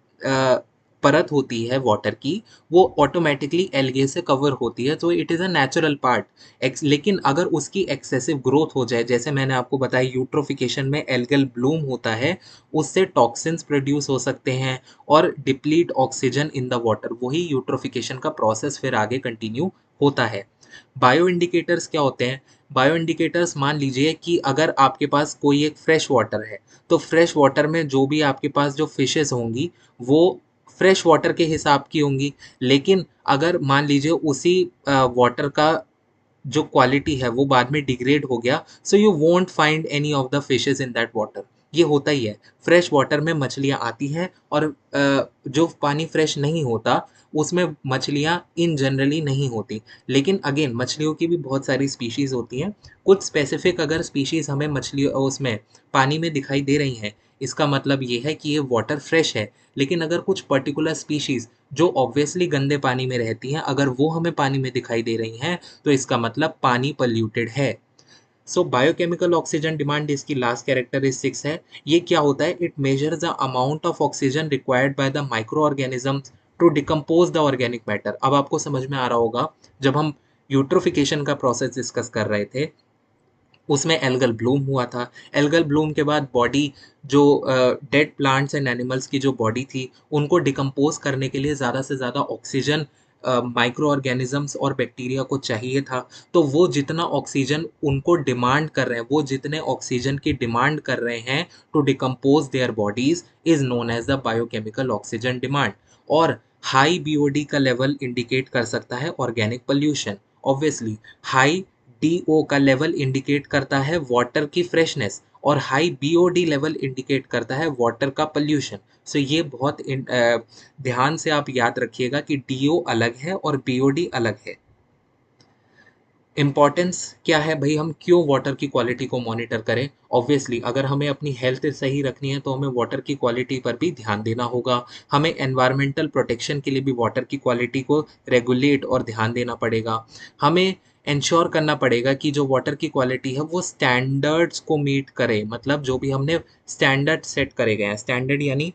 परत होती है वाटर की वो ऑटोमेटिकली एल्गे से कवर होती है, तो it is a natural part. लेकिन अगर उसकी एक्सेसिव ग्रोथ हो जाए, जैसे मैंने आपको बताया यूट्रोफिकेशन में एल्गल ब्लूम होता है, उससे टॉक्सिन्स प्रोड्यूस हो सकते हैं और deplete oxygen in the water. वही यूट्रोफिकेशन का प्रोसेस फिर आगे कंटिन्यू होता है। बायो इंडिकेटर्स क्या होते हैं, बायो इंडिकेटर्स मान लीजिए कि अगर आपके पास कोई एक फ्रेश वाटर है, तो फ्रेश वाटर में जो भी आपके पास जो फिशेस होंगी वो फ्रेश वाटर के हिसाब की होंगी। लेकिन अगर मान लीजिए उसी वाटर का जो क्वालिटी है वो बाद में डिग्रेड हो गया, so you won't find any of the fishes in that water. ये होता ही है, फ्रेश वाटर में मछलियाँ आती हैं और जो पानी फ्रेश नहीं होता उसमें मछलियाँ इन जनरली नहीं होती। लेकिन अगेन मछलियों की भी बहुत सारी स्पीशीज़ होती हैं। कुछ स्पेसिफिक अगर स्पीशीज़ हमें मछली उसमें पानी में दिखाई दे रही हैं, इसका मतलब ये है कि ये वाटर फ्रेश है। लेकिन अगर कुछ पर्टिकुलर स्पीशीज़ जो ऑब्वियसली गंदे पानी में रहती हैं, अगर वो हमें पानी में दिखाई दे रही हैं, तो इसका मतलब पानी पॉल्यूटेड है। सो बायोकेमिकल ऑक्सीजन डिमांड इसकी लास्ट कैरेक्टरिस्टिक्स है। ये क्या होता है, it measure the amount of oxygen required by the micro organisms to decompose the organic matter. अब आपको समझ में आ रहा होगा, जब हम यूट्रोफिकेशन का प्रोसेस डिस्कस कर रहे थे उसमें एल्गल ब्लूम हुआ था। एल्गल ब्लूम के बाद बॉडी जो डेड प्लांट्स एंड एनिमल्स की जो बॉडी थी उनको डिकम्पोज करने के लिए ज़्यादा से ज़्यादा ऑक्सीजन माइक्रो ऑर्गेनिजम्स और बैक्टीरिया को चाहिए था। तो वो जितना ऑक्सीजन उनको डिमांड कर रहे हैं, वो जितने ऑक्सीजन की डिमांड कर रहे हैं to decompose their bodies is known as the biochemical oxygen demand. और हाई बीओडी का लेवल इंडिकेट कर सकता है organic pollution. Obviously high DO का लेवल इंडिकेट करता है वाटर की फ्रेशनेस और हाई बीओडी लेवल इंडिकेट करता है वाटर का पोल्यूशन। सो ये बहुत ध्यान से आप याद रखिएगा कि डीओ अलग है और बीओडी अलग है। इम्पॉर्टेंस क्या है भाई, हम क्यों वाटर की क्वालिटी को मॉनिटर करें। ऑब्वियसली अगर हमें अपनी हेल्थ सही रखनी है तो हमें वाटर की क्वालिटी पर भी ध्यान देना होगा। हमें एनवायरमेंटल प्रोटेक्शन के लिए भी वाटर की क्वालिटी को रेगुलेट और ध्यान देना पड़ेगा। हमें इंश्योर करना पड़ेगा कि जो वाटर की क्वालिटी है वो स्टैंडर्ड्स को मीट करे, मतलब जो भी हमने स्टैंडर्ड सेट करे गए हैं, स्टैंडर्ड यानी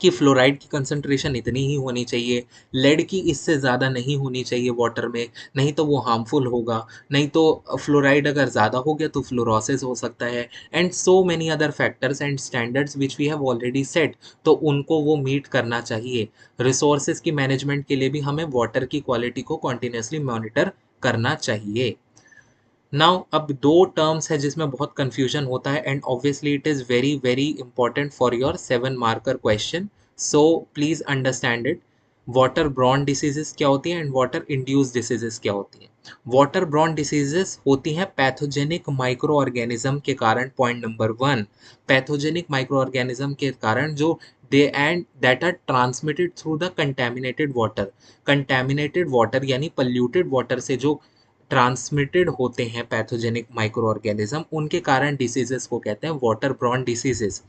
कि फ्लोराइड की कंसंट्रेशन इतनी ही होनी चाहिए, लेड की इससे ज़्यादा नहीं होनी चाहिए वाटर में, नहीं तो वो हार्मफुल होगा, नहीं तो फ्लोराइड अगर ज़्यादा हो गया तो फ्लोरोसिस हो सकता है, and so many other factors and standards which we have already set, तो उनको वो मीट करना चाहिए। रिसोर्सेज की मैनेजमेंट के लिए भी हमें वाटर की क्वालिटी को कॉन्टिन्यूसली मॉनिटर करना चाहिए। नाउ अब दो टर्म्स है जिसमें बहुत कंफ्यूजन होता है, and obviously it is very very important for your 7 marker question, so please understand it. Water borne diseases क्या होती हैं एंड वाटर इंड्यूस डिसीजेस क्या होती हैं। वाटर ब्रॉन डिसीजेस होती हैं पैथोजेनिक माइक्रो ऑर्गेनिज्म के कारण, point number 1, pathogenic micro organism के कारण जो they and that are transmitted through the contaminated water. Contaminated water यानी पल्यूटेड वाटर से जो ट्रांसमिटेड होते हैं पैथोजेनिक माइक्रो ऑर्गेनिज्म, उनके कारण डिसीजेस को कहते हैं वाटर ब्रॉन डिसीजेस।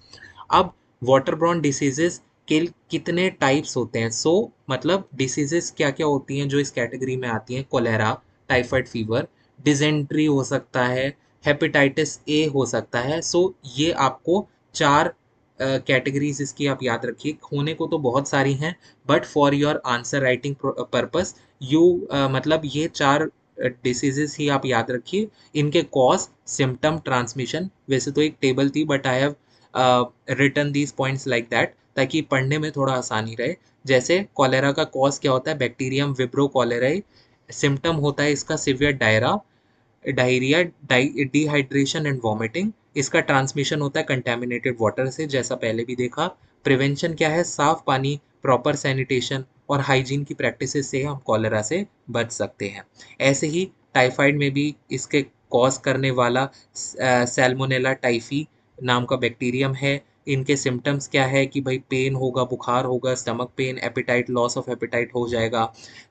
अब वाटर ब्रॉन डिसीजेस के कितने टाइप्स होते हैं, मतलब डिसीजेस क्या क्या होती हैं जो इस कैटेगरी में आती हैं, कोलेरा, टाइफाइड फीवर, डिजेंट्री हो सकता है, हेपेटाइटिस ए हो सकता है। ये आपको 4 कैटेगरीज इसकी आप याद रखिए, होने को तो बहुत सारी हैं, but for your answer writing purpose you मतलब ये 4 डिसीजेस ही आप याद रखिए, इनके कॉज, सिम्टम, ट्रांसमिशन। वैसे तो एक टेबल थी but I have written these points like that ताकि पढ़ने में थोड़ा आसानी रहे। जैसे कॉलेरा का कॉज क्या होता है, बैक्टीरियम विब्रो कॉलेराई। सिम्टम होता है इसका severe diarrhoea, dehydration and vomiting. इसका ट्रांसमिशन होता है कंटेमिनेटेड वाटर से, जैसा पहले भी देखा। प्रिवेंशन क्या है, साफ पानी, प्रॉपर सैनिटेशन और हाइजीन की प्रैक्टिसेस से हम कॉलेरा से बच सकते हैं। ऐसे ही टाइफाइड में भी इसके कॉज करने वाला सैल्मोनेला टाइफी नाम का बैक्टीरियम है। इनके सिम्टम्स क्या है कि भाई पेन होगा, बुखार होगा, stomach pain, appetite, loss of appetite हो जाएगा।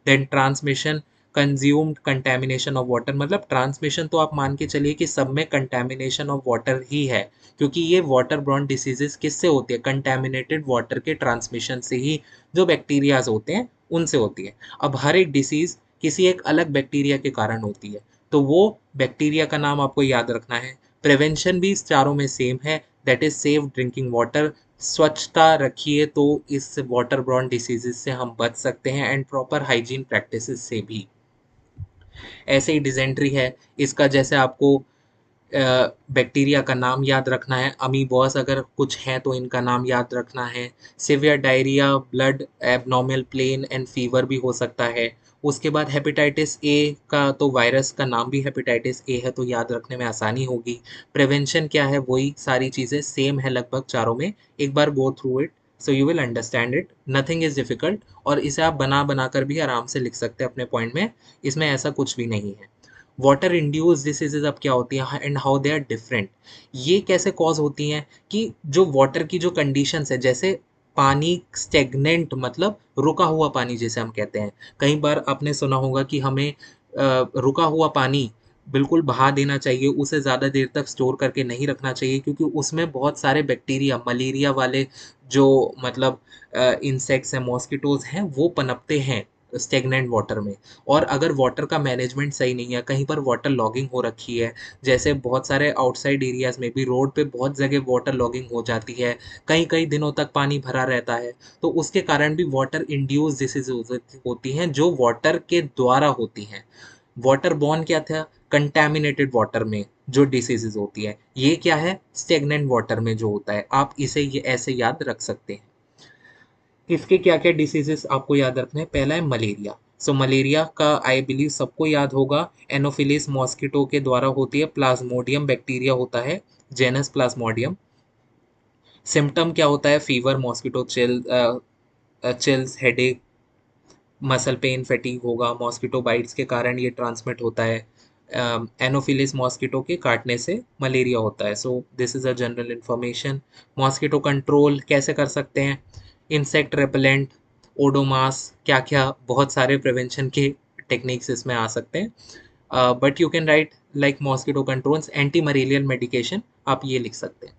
Then transmission, consumed contamination of water, मतलब ट्रांसमिशन तो आप मान के चलिए कि सब में कंटेमिनेशन ऑफ वाटर ही है, क्योंकि ये वाटर ब्रॉन डिसीजेस किससे होती है, कंटेमिनेटेड वाटर के ट्रांसमिशन से ही जो बैक्टीरियाज होते हैं उनसे होती है। अब हर एक डिसीज किसी एक अलग बैक्टीरिया के कारण होती है, तो वो बैक्टीरिया का नाम आपको याद रखना है। प्रिवेंशन भी इस चारों में सेम है, that is safe drinking water. स्वच्छता रखिए तो इस वाटर ब्रॉन डिसीजेस से हम बच सकते हैं, एंड प्रॉपर हाइजीन प्रैक्टिसेस से भी। ऐसे ही डिजेंट्री है, इसका जैसे आपको बैक्टीरिया का नाम याद रखना है, अमीबॉस अगर कुछ है तो इनका नाम याद रखना है। Severe diarrhoea, blood abdominal pain and fever भी हो सकता है। उसके बाद हेपेटाइटिस ए का तो वायरस का नाम भी हेपेटाइटिस ए है, तो याद रखने में आसानी होगी। प्रिवेंशन क्या है, वही सारी चीज़ें सेम है लगभग चारों में। एक बार go through it so you will understand it, nothing is difficult, और इसे आप बना बना कर भी आराम से लिख सकते हैं अपने पॉइंट में, इसमें ऐसा कुछ भी नहीं है। वाटर इंड्यूस डिसीजेज अब क्या होती हैं and how they are different. ये कैसे कॉज होती हैं कि जो वाटर की जो कंडीशंस है, जैसे पानी स्टेगनेंट, मतलब रुका हुआ पानी जैसे हम कहते हैं। कई बार आपने सुना होगा कि हमें रुका हुआ पानी बिल्कुल बहा देना चाहिए, उसे ज़्यादा देर तक स्टोर करके नहीं रखना चाहिए, क्योंकि उसमें बहुत सारे बैक्टीरिया, मलेरिया वाले जो मतलब इंसेक्ट्स हैं, मॉस्किटोज हैं, वो पनपते हैं स्टेगनेंट वाटर में। और अगर वाटर का मैनेजमेंट सही नहीं है, कहीं पर वाटर लॉगिंग हो रखी है, जैसे बहुत सारे आउटसाइड एरियाज में भी रोड पे बहुत जगह वाटर लॉगिंग हो जाती है, कई कई दिनों तक पानी भरा रहता है, तो उसके कारण भी वाटर इंड्यूस डिसीज होती हैं, जो वाटर के द्वारा होती हैं। वाटर बॉर्न क्या था, कंटेमिनेटेड वाटर में जो डिसीजेज होती है, ये क्या है, स्टेगनेंट वाटर में जो होता है। आप इसे ये ऐसे याद रख सकते हैं। इसके क्या क्या डिसीजेस आपको याद रखने हैं, पहला है मलेरिया। मलेरिया का आई बिलीव सबको याद होगा, एनोफिलिस मॉस्किटो के द्वारा होती है, प्लाज्मोडियम बैक्टीरिया होता है, जेनस प्लाज्मोडियम। सिम्टम क्या होता है, fever, mosquito chills, headache, muscle pain, fatigue होगा, मॉस्किटो बाइट्स के कारण ये ट्रांसमिट होता है। एनोफिलिस मॉस्किटो के काटने से मलेरिया होता है। This is a general information. Mosquito control कैसे कर सकते हैं, इंसेक्ट रेपेलेंट, ओडोमास, क्या क्या बहुत सारे प्रिवेंशन के टेक्निक्स इसमें आ सकते हैं, but you can write like mosquito controls, anti malarial medication, आप ये लिख सकते हैं।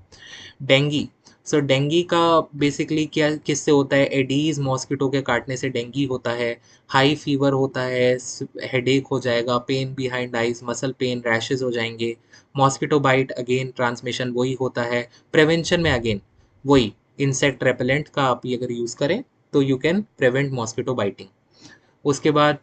डेंगी, सो डेंगी का बेसिकली क्या किससे होता है, एडीज मॉस्किटो के काटने से डेंगी होता है, हाई फीवर होता है, हेडेक हो जाएगा, pain behind eyes, muscle pain, rashes हो जाएंगे, मॉस्किटो बाइट अगेन ट्रांसमिशन वही होता है। प्रिवेंशन में अगेन वही इंसेक्ट रेपेलेंट का आप अगर यूज़ करें तो you can prevent mosquito biting. उसके बाद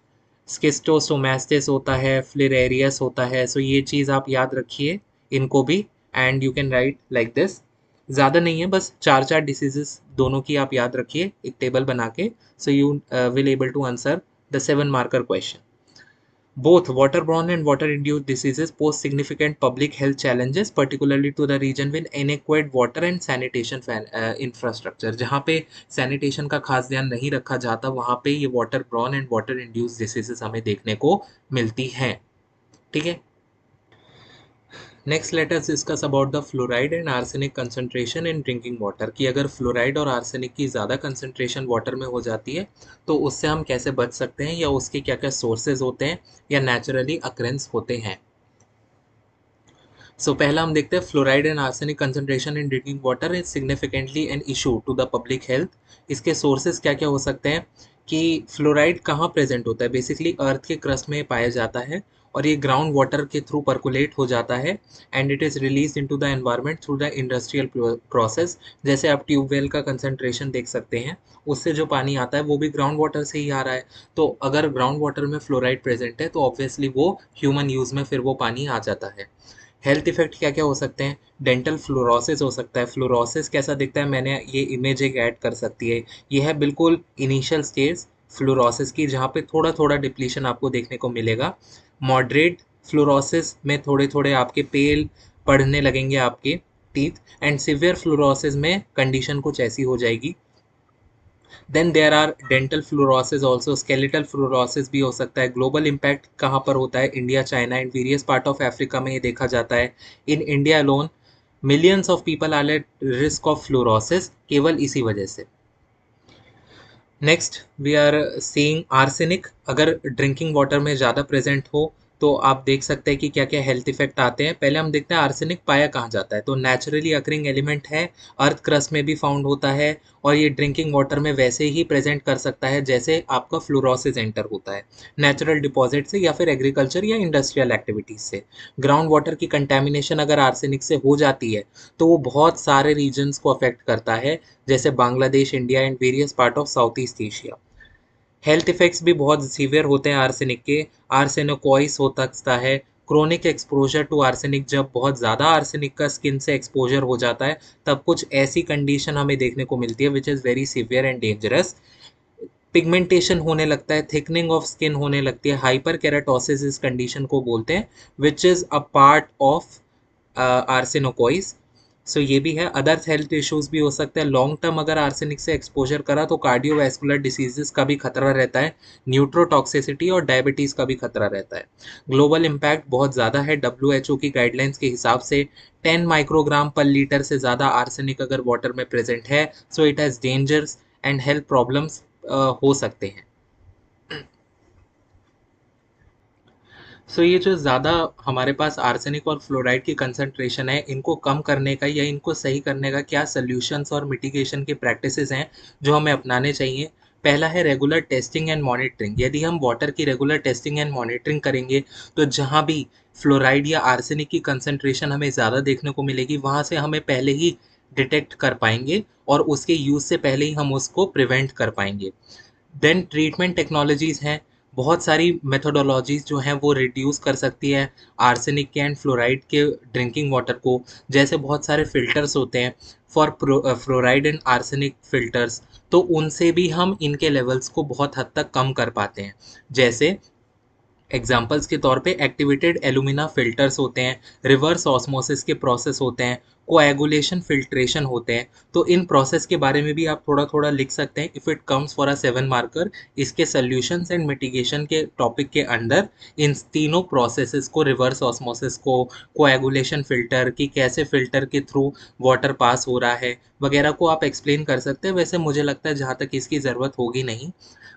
स्किस्टोसोमास्टिस होता है, फ्लेरेरियस होता है। सो ये चीज़ आप याद रखिए इनको भी, and you can write like this. ज़्यादा नहीं है, बस चार चार डिसीजेस दोनों की आप याद रखिए एक टेबल बना के, so you will able to answer the 7 marker question. Both waterborne and water-induced diseases pose significant public health challenges, particularly to the region with inadequate water and sanitation infrastructure. जहाँ पे sanitation का खास ध्यान नहीं रखा जाता वहाँ पे ये waterborne and water-induced diseases हमें देखने को मिलती हैं। ठीक है। Next let us discuss about the fluoride and arsenic concentration in drinking water, कि अगर फ्लोराइड और आर्सेनिक की ज़्यादा कंसंट्रेशन वाटर में हो जाती है तो उससे हम कैसे बच सकते हैं, या उसके क्या क्या सोर्सेज होते हैं या नेचुरली अक्रेंस होते हैं। सो पहला हम देखते हैं fluoride and arsenic concentration in drinking water is significantly an issue to the public health. इसके सोर्सेज क्या क्या हो सकते हैं, कि फ्लोराइड कहाँ प्रेजेंट होता है, बेसिकली अर्थ के क्रस्ट में पाया जाता है और ये ग्राउंड वाटर के थ्रू पर्कुलेट हो जाता है and it is release into the environment through the industrial process. जैसे आप ट्यूबवेल का कंसंट्रेशन देख सकते हैं, उससे जो पानी आता है वो भी ग्राउंड वाटर से ही आ रहा है। तो अगर ग्राउंड वाटर में फ्लोराइड प्रेजेंट है तो ऑब्वियसली वो ह्यूमन यूज़ में फिर वो पानी आ जाता है। हेल्थ इफेक्ट क्या क्या हो सकते हैं, डेंटल फ्लोरोसिस हो सकता है। फ्लोरोसिस कैसा दिखता है, मैंने ये इमेज एक ऐड कर सकती है, ये है बिल्कुल इनिशियल स्टेज फ्लोरोसिस की जहाँ पे थोड़ा थोड़ा डिप्लीशन आपको देखने को मिलेगा। मॉडरेट फ्लोरोसिस में थोड़े थोड़े आपके पेल पड़ने लगेंगे आपके टीथ, एंड सिवियर फ्लोरोसिस में कंडीशन कुछ ऐसी हो जाएगी। Then there are dental fluorosis also, skeletal fluorosis भी हो सकता है। ग्लोबल इम्पैक्ट कहाँ पर होता है, India, China and various part of Africa में ये देखा जाता है। In India alone millions of people are at risk of fluorosis केवल इसी वजह से। Next we are seeing arsenic, अगर ड्रिंकिंग वाटर में ज़्यादा प्रेजेंट हो तो आप देख सकते हैं कि क्या क्या हेल्थ इफेक्ट आते हैं। पहले हम देखते हैं आर्सेनिक पाया कहाँ जाता है, तो नेचुरली अकरिंग एलिमेंट है, अर्थ क्रस्ट में भी फाउंड होता है और ये ड्रिंकिंग वाटर में वैसे ही प्रेजेंट कर सकता है जैसे आपका फ्लोरोसिस एंटर होता है, नेचुरल डिपॉजिट से या फिर एग्रीकल्चर या इंडस्ट्रियल एक्टिविटीज से। ग्राउंड वाटर की कंटेमिनेशन अगर आर्सेनिक से हो जाती है तो वो बहुत सारे रीजन्स को अफेक्ट करता है, जैसे Bangladesh, India and various part of south east Asia. Health effects भी बहुत सीवियर होते हैं आर्सेनिक के। आर्सेनोकॉइस हो सकता है, क्रोनिक एक्सपोजर टू आर्सेनिक, जब बहुत ज़्यादा आर्सेनिक का स्किन से एक्सपोजर हो जाता है तब कुछ ऐसी कंडीशन हमें देखने को मिलती है which is very severe and dangerous. Pigmentation होने लगता है, थिकनिंग ऑफ स्किन होने लगती है, हाइपर केराटोसिस इस कंडीशन को बोलते हैं which is a part of arsenicosis. So ये भी है। अदर हेल्थ इश्यूज भी हो सकते हैं लॉन्ग टर्म, अगर आर्सेनिक से एक्सपोजर करा तो कार्डियोवैस्कुलर डिसीजेस का भी खतरा रहता है, न्यूट्रोटॉक्सिसिटी और डायबिटीज़ का भी खतरा रहता है। ग्लोबल इम्पैक्ट बहुत ज़्यादा है, WHO की गाइडलाइंस के हिसाब से 10 माइक्रोग्राम पर लीटर से ज़्यादा आर्सेनिक अगर वाटर में प्रेजेंट है so it has dangers and health problems हो सकते हैं। ये जो ज़्यादा हमारे पास आर्सेनिक और फ्लोराइड की कंसंट्रेशन है, इनको कम करने का या इनको सही करने का क्या सॉल्यूशंस और मिटिगेशन के प्रैक्टिसेस हैं जो हमें अपनाने चाहिए। पहला है रेगुलर टेस्टिंग एंड मॉनिटरिंग। यदि हम वाटर की रेगुलर टेस्टिंग एंड मॉनिटरिंग करेंगे तो जहाँ भी फ्लोराइड या आर्सेनिक की कंसंट्रेशन हमें ज़्यादा देखने को मिलेगी वहाँ से हमें पहले ही डिटेक्ट कर पाएंगे और उसके यूज़ से पहले ही हम उसको प्रिवेंट कर पाएंगे। देन ट्रीटमेंट टेक्नोलॉजीज़ हैं, बहुत सारी मेथोडोलॉजीज़ जो हैं वो रिड्यूस कर सकती है आर्सेनिक के एंड फ्लोराइड के ड्रिंकिंग वाटर को। जैसे बहुत सारे फ़िल्टर्स होते हैं for fluoride and arsenic filters, तो उनसे भी हम इनके लेवल्स को बहुत हद तक कम कर पाते हैं। जैसे एग्जाम्पल्स के तौर पे एक्टिवेटेड एलुमिना फिल्टर्स होते हैं, रिवर्स ऑस्मोसिस के प्रोसेस होते हैं, कोएगुलेशन फिल्ट्रेशन होते हैं। तो इन प्रोसेस के बारे में भी आप थोड़ा थोड़ा लिख सकते हैं if it comes for a 7 marker. इसके सॉल्यूशंस एंड मिटिगेशन के टॉपिक के अंदर इन तीनों प्रोसेसेस को, रिवर्स ऑस्मोसिस को, कोएगुलेशन फिल्टर की कैसे फिल्टर के थ्रू वाटर पास हो रहा है वगैरह को आप एक्सप्लेन कर सकते हैं। वैसे मुझे लगता है जहाँ तक इसकी ज़रूरत होगी नहीं।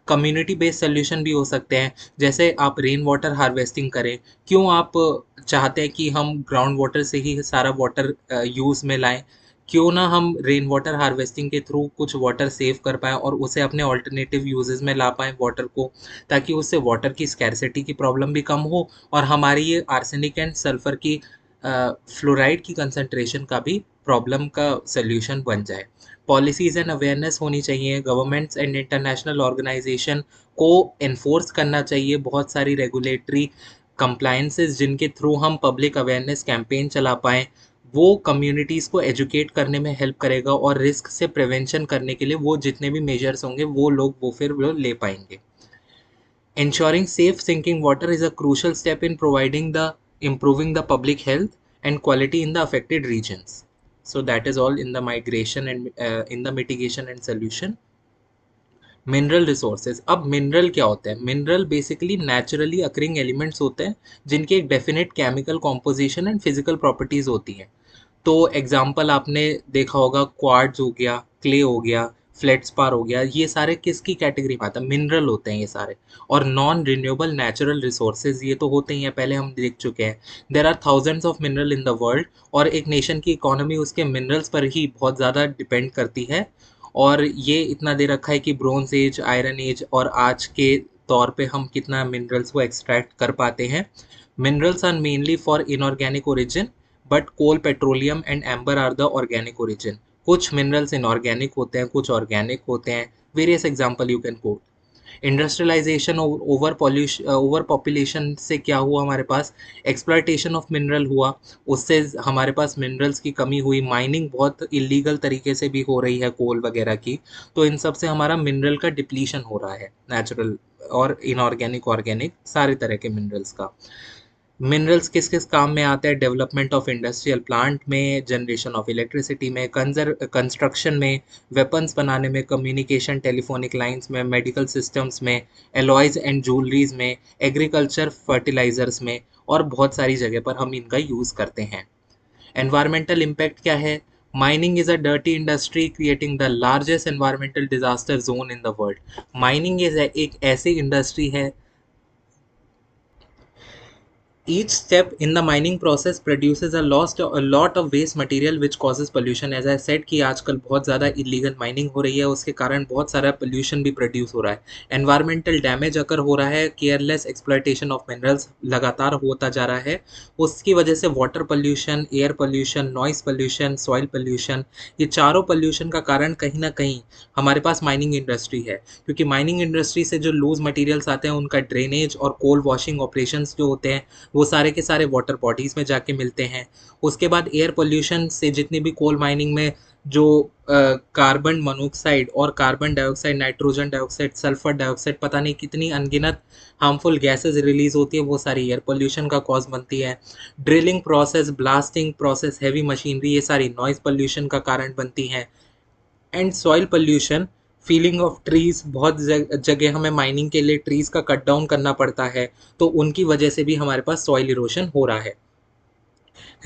कम्युनिटी बेस्ड सोल्यूशन भी हो सकते हैं, जैसे आप रेन वाटर हार्वेस्टिंग करें। क्यों आप चाहते हैं कि हम ग्राउंड वाटर से ही सारा वाटर यूज़ में लाएं, क्यों ना हम रेन वाटर हार्वेस्टिंग के थ्रू कुछ वाटर सेव कर पाएँ और उसे अपने ऑल्टरनेटिव यूजेस में ला पाएँ वाटर को, ताकि उससे वाटर की स्कैरसिटी की प्रॉब्लम भी कम हो और हमारी ये आर्सेनिक एंड सल्फर की फ्लोराइड की कंसंट्रेशन का भी प्रॉब्लम का सॉल्यूशन बन जाए। पॉलिसीज़ एंड अवेयरनेस होनी चाहिए, गवर्नमेंट्स एंड इंटरनेशनल ऑर्गेनाइजेशन को एनफोर्स करना चाहिए बहुत सारी रेगुलेटरी कंप्लायंसेस जिनके थ्रू हम पब्लिक अवेयरनेस कैंपेन चला पाएँ। वो कम्युनिटीज़ को एजुकेट करने में हेल्प करेगा और रिस्क से प्रिवेंशन करने के लिए वो जितने भी मेजर्स होंगे वो लोग वो फिर वो ले पाएंगे। Ensuring safe drinking water is a crucial step in providing the improving the public health and quality in the affected regions. So that is all in the migration and in the mitigation and solution. Mineral resources. अब मिनरल क्या होते हैं? Mineral basically naturally occurring elements होते हैं जिनकी एक definite chemical composition and physical properties होती हैं। तो एग्जाम्पल आपने देखा होगा, क्वार्ट्ज हो गया, क्ले हो गया, फ्लेट्सपार हो गया, ये सारे किसकी कैटेगरी में आता है? मिनरल होते हैं ये सारे। और नॉन रिन्यूएबल नेचुरल रिसोर्सेज ये तो होते ही हैं, पहले हम देख चुके हैं। There are thousands of mineral in the world और एक नेशन की इकोनॉमी उसके मिनरल्स पर ही बहुत ज़्यादा डिपेंड करती है। और ये इतना दे रखा है कि ब्रोंज एज, आयरन एज और आज के तौर पे हम कितना मिनरल्स को एक्सट्रैक्ट कर पाते हैं। Minerals are mainly for inorganic origin but coal, petroleum and amber are the organic origin. कुछ मिनरल्स इनऑर्गेनिक होते हैं, कुछ ऑर्गेनिक होते हैं। Various example you can quote. Industrialisation, over population से क्या हुआ हमारे पास? एक्सप्लॉयटेशन ऑफ मिनरल हुआ, उससे हमारे पास मिनरल्स की कमी हुई। माइनिंग बहुत इलीगल तरीके से भी हो रही है कोल वगैरह की, तो इन सब से हमारा मिनरल का डिप्लीशन हो रहा है, नेचुरल और इनऑर्गेनिक, ऑर्गेनिक सारे तरह के मिनरल्स का। मिनरल्स किस किस काम में आते हैं? डेवलपमेंट ऑफ इंडस्ट्रियल प्लांट में, जनरेशन ऑफ इलेक्ट्रिसिटी में, कंस्ट्रक्शन में, वेपन्स बनाने में, कम्युनिकेशन टेलीफोनिक लाइंस में, मेडिकल सिस्टम्स में, एलॉयज एंड ज्वेलरीज में, एग्रीकल्चर फर्टिलाइजर्स में और बहुत सारी जगह पर हम इनका यूज़ करते हैं। एनवायरमेंटल इम्पैक्ट क्या है? Mining is a dirty industry creating the largest environmental disaster zone in the world. Mining is एक ऐसी इंडस्ट्री है, each step in the mining process produces a lot of waste material which causes pollution. As I said कि आजकल बहुत ज़्यादा इलीगल माइनिंग हो रही है, उसके कारण बहुत सारा पोल्यूशन भी प्रोड्यूस हो रहा है। एनवायरमेंटल डैमेज अगर हो रहा है, केयरलेस एक्सप्लॉयटेशन ऑफ मिनरल्स लगातार होता जा रहा है, उसकी वजह से water pollution, air pollution, noise pollution, soil pollution, ये चारों पोल्यूशन का कारण कहीं ना कहीं हमारे पास माइनिंग इंडस्ट्री है। क्योंकि माइनिंग इंडस्ट्री से जो लूज मटेरियल्स आते हैं उनका ड्रेनेज और कोल वॉशिंग ऑपरेशंस जो होते हैं वो सारे के सारे वाटर बॉडीज़ में जाके मिलते हैं। उसके बाद एयर पोल्यूशन से जितनी भी कोल माइनिंग में जो कार्बन मोनोऑक्साइड और carbon dioxide, nitrogen dioxide, sulphur dioxide, पता नहीं कितनी अनगिनत हार्मफुल गैसेज रिलीज होती है, वो सारी एयर पोल्यूशन का कॉज बनती है। Drilling process, blasting process, heavy machinery, ये सारी नॉइज पोल्यूशन का कारण बनती हैं। And soil pollution, feeling of trees, बहुत जगह हमें माइनिंग के लिए ट्रीज का कट डाउन करना पड़ता है, तो उनकी वजह से भी हमारे पास सॉइल इरोशन हो रहा है।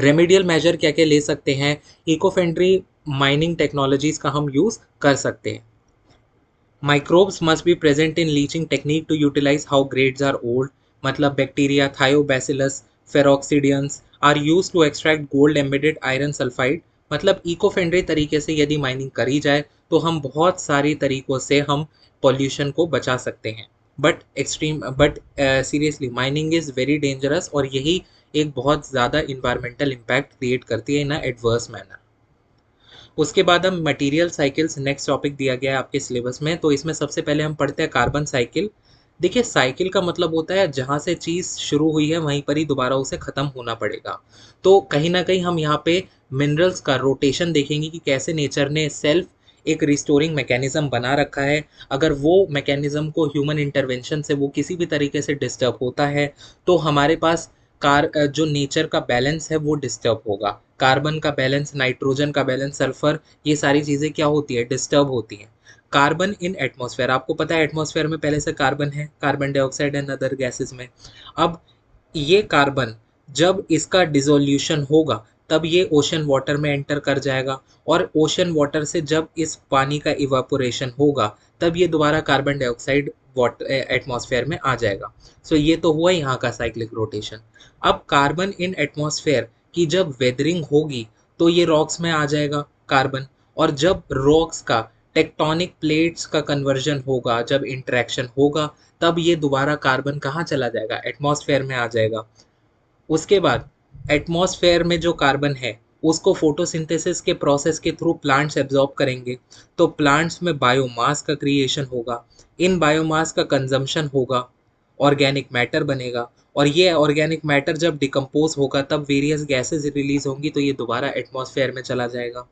रेमेडियल मेजर क्या क्या ले सकते हैं? इको फ्रेंडली माइनिंग टेक्नोलॉजीज का हम यूज कर सकते हैं। Microbes must be present in leaching technique to utilize how grades are old. मतलब bacteria, thiobacillus, ferrooxidans are use to extract gold embedded iron sulphide. मतलब इको फ्रेंडली तरीके से यदि माइनिंग करी जाए तो हम बहुत सारी तरीकों से हम पॉल्यूशन को बचा सकते हैं। But seriously mining is very dangerous और यही एक बहुत ज़्यादा इन्वायरमेंटल इम्पैक्ट क्रिएट करती है इन अ एडवर्स मैनर। उसके बाद हम मटेरियल साइकिल्स, नेक्स्ट टॉपिक दिया गया है आपके सिलेबस में, तो इसमें सबसे पहले हम पढ़ते हैं कार्बन साइकिल। देखिए, साइकिल का मतलब होता है जहाँ से चीज़ शुरू हुई है वहीं पर ही दोबारा उसे ख़त्म होना पड़ेगा। तो कहीं ना कहीं हम यहाँ पे मिनरल्स का रोटेशन देखेंगे कि कैसे नेचर ने सेल्फ एक रिस्टोरिंग मैकेनिज्म बना रखा है। अगर वो मैकेनिज्म को ह्यूमन इंटरवेंशन से वो किसी भी तरीके से डिस्टर्ब होता है तो हमारे पास जो नेचर का बैलेंस है वो डिस्टर्ब होगा। कार्बन का बैलेंस, नाइट्रोजन का बैलेंस, सल्फर, ये सारी चीज़ें क्या होती है? डिस्टर्ब होती हैं। कार्बन इन एटमॉस्फेयर, आपको पता है एटमॉस्फेयर में पहले से कार्बन है, carbon dioxide and other gases में। अब ये कार्बन जब इसका डिसोल्यूशन होगा तब ये ओशन वाटर में एंटर कर जाएगा और ओशन वाटर से जब इस पानी का इवापोरेशन होगा तब ये दोबारा कार्बन डाइऑक्साइड वाटर एटमॉस्फेयर में आ जाएगा। सो ये तो हुआ यहाँ का साइक्लिक रोटेशन। अब कार्बन इन एटमॉस्फेयर की जब वेदरिंग होगी तो ये रॉक्स में आ जाएगा कार्बन। और जब रॉक्स का, टेक्टोनिक प्लेट्स का कन्वर्जन होगा, जब इंटरेक्शन होगा, तब ये दोबारा कार्बन कहाँ चला जाएगा, एटमॉस्फेयर में आ जाएगा। उसके बाद एटमॉस्फेयर में जो कार्बन है उसको फोटोसिंथेसिस के प्रोसेस के थ्रू प्लांट्स एब्जॉर्ब करेंगे, तो प्लांट्स में बायोमास का क्रिएशन होगा, इन बायोमास का कंजम्पशन होगा, ऑर्गेनिक मैटर बनेगा, और ये ऑर्गेनिक मैटर जब डिकम्पोज होगा तब वेरियस गैसेस रिलीज होंगी, तो ये दोबारा एटमॉस्फेयर में चला जाएगा।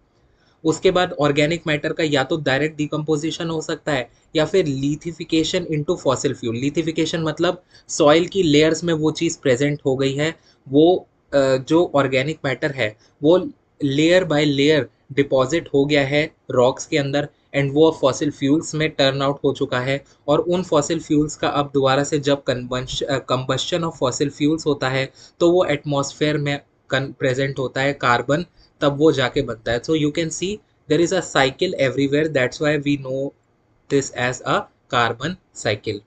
उसके बाद ऑर्गेनिक मैटर का या तो डायरेक्ट डिकम्पोजिशन हो सकता है या फिर lithification into fossil fuel. Lithification मतलब सॉइल की लेयर्स में वो चीज़ प्रेजेंट हो गई है, वो जो ऑर्गेनिक मैटर है वो लेयर बाय लेयर डिपॉजिट हो गया है रॉक्स के अंदर, एंड वो फॉसिल फ्यूल्स में टर्न आउट हो चुका है। और उन फॉसिल फ्यूल्स का अब दोबारा से जब कंबशन ऑफ फॉसिल फ्यूल्स होता है तो वो एटमॉस्फेयर में प्रेजेंट होता है कार्बन, तब वो जाके बनता है। So you can see there is a cycle everywhere, that's why we know this as a carbon cycle.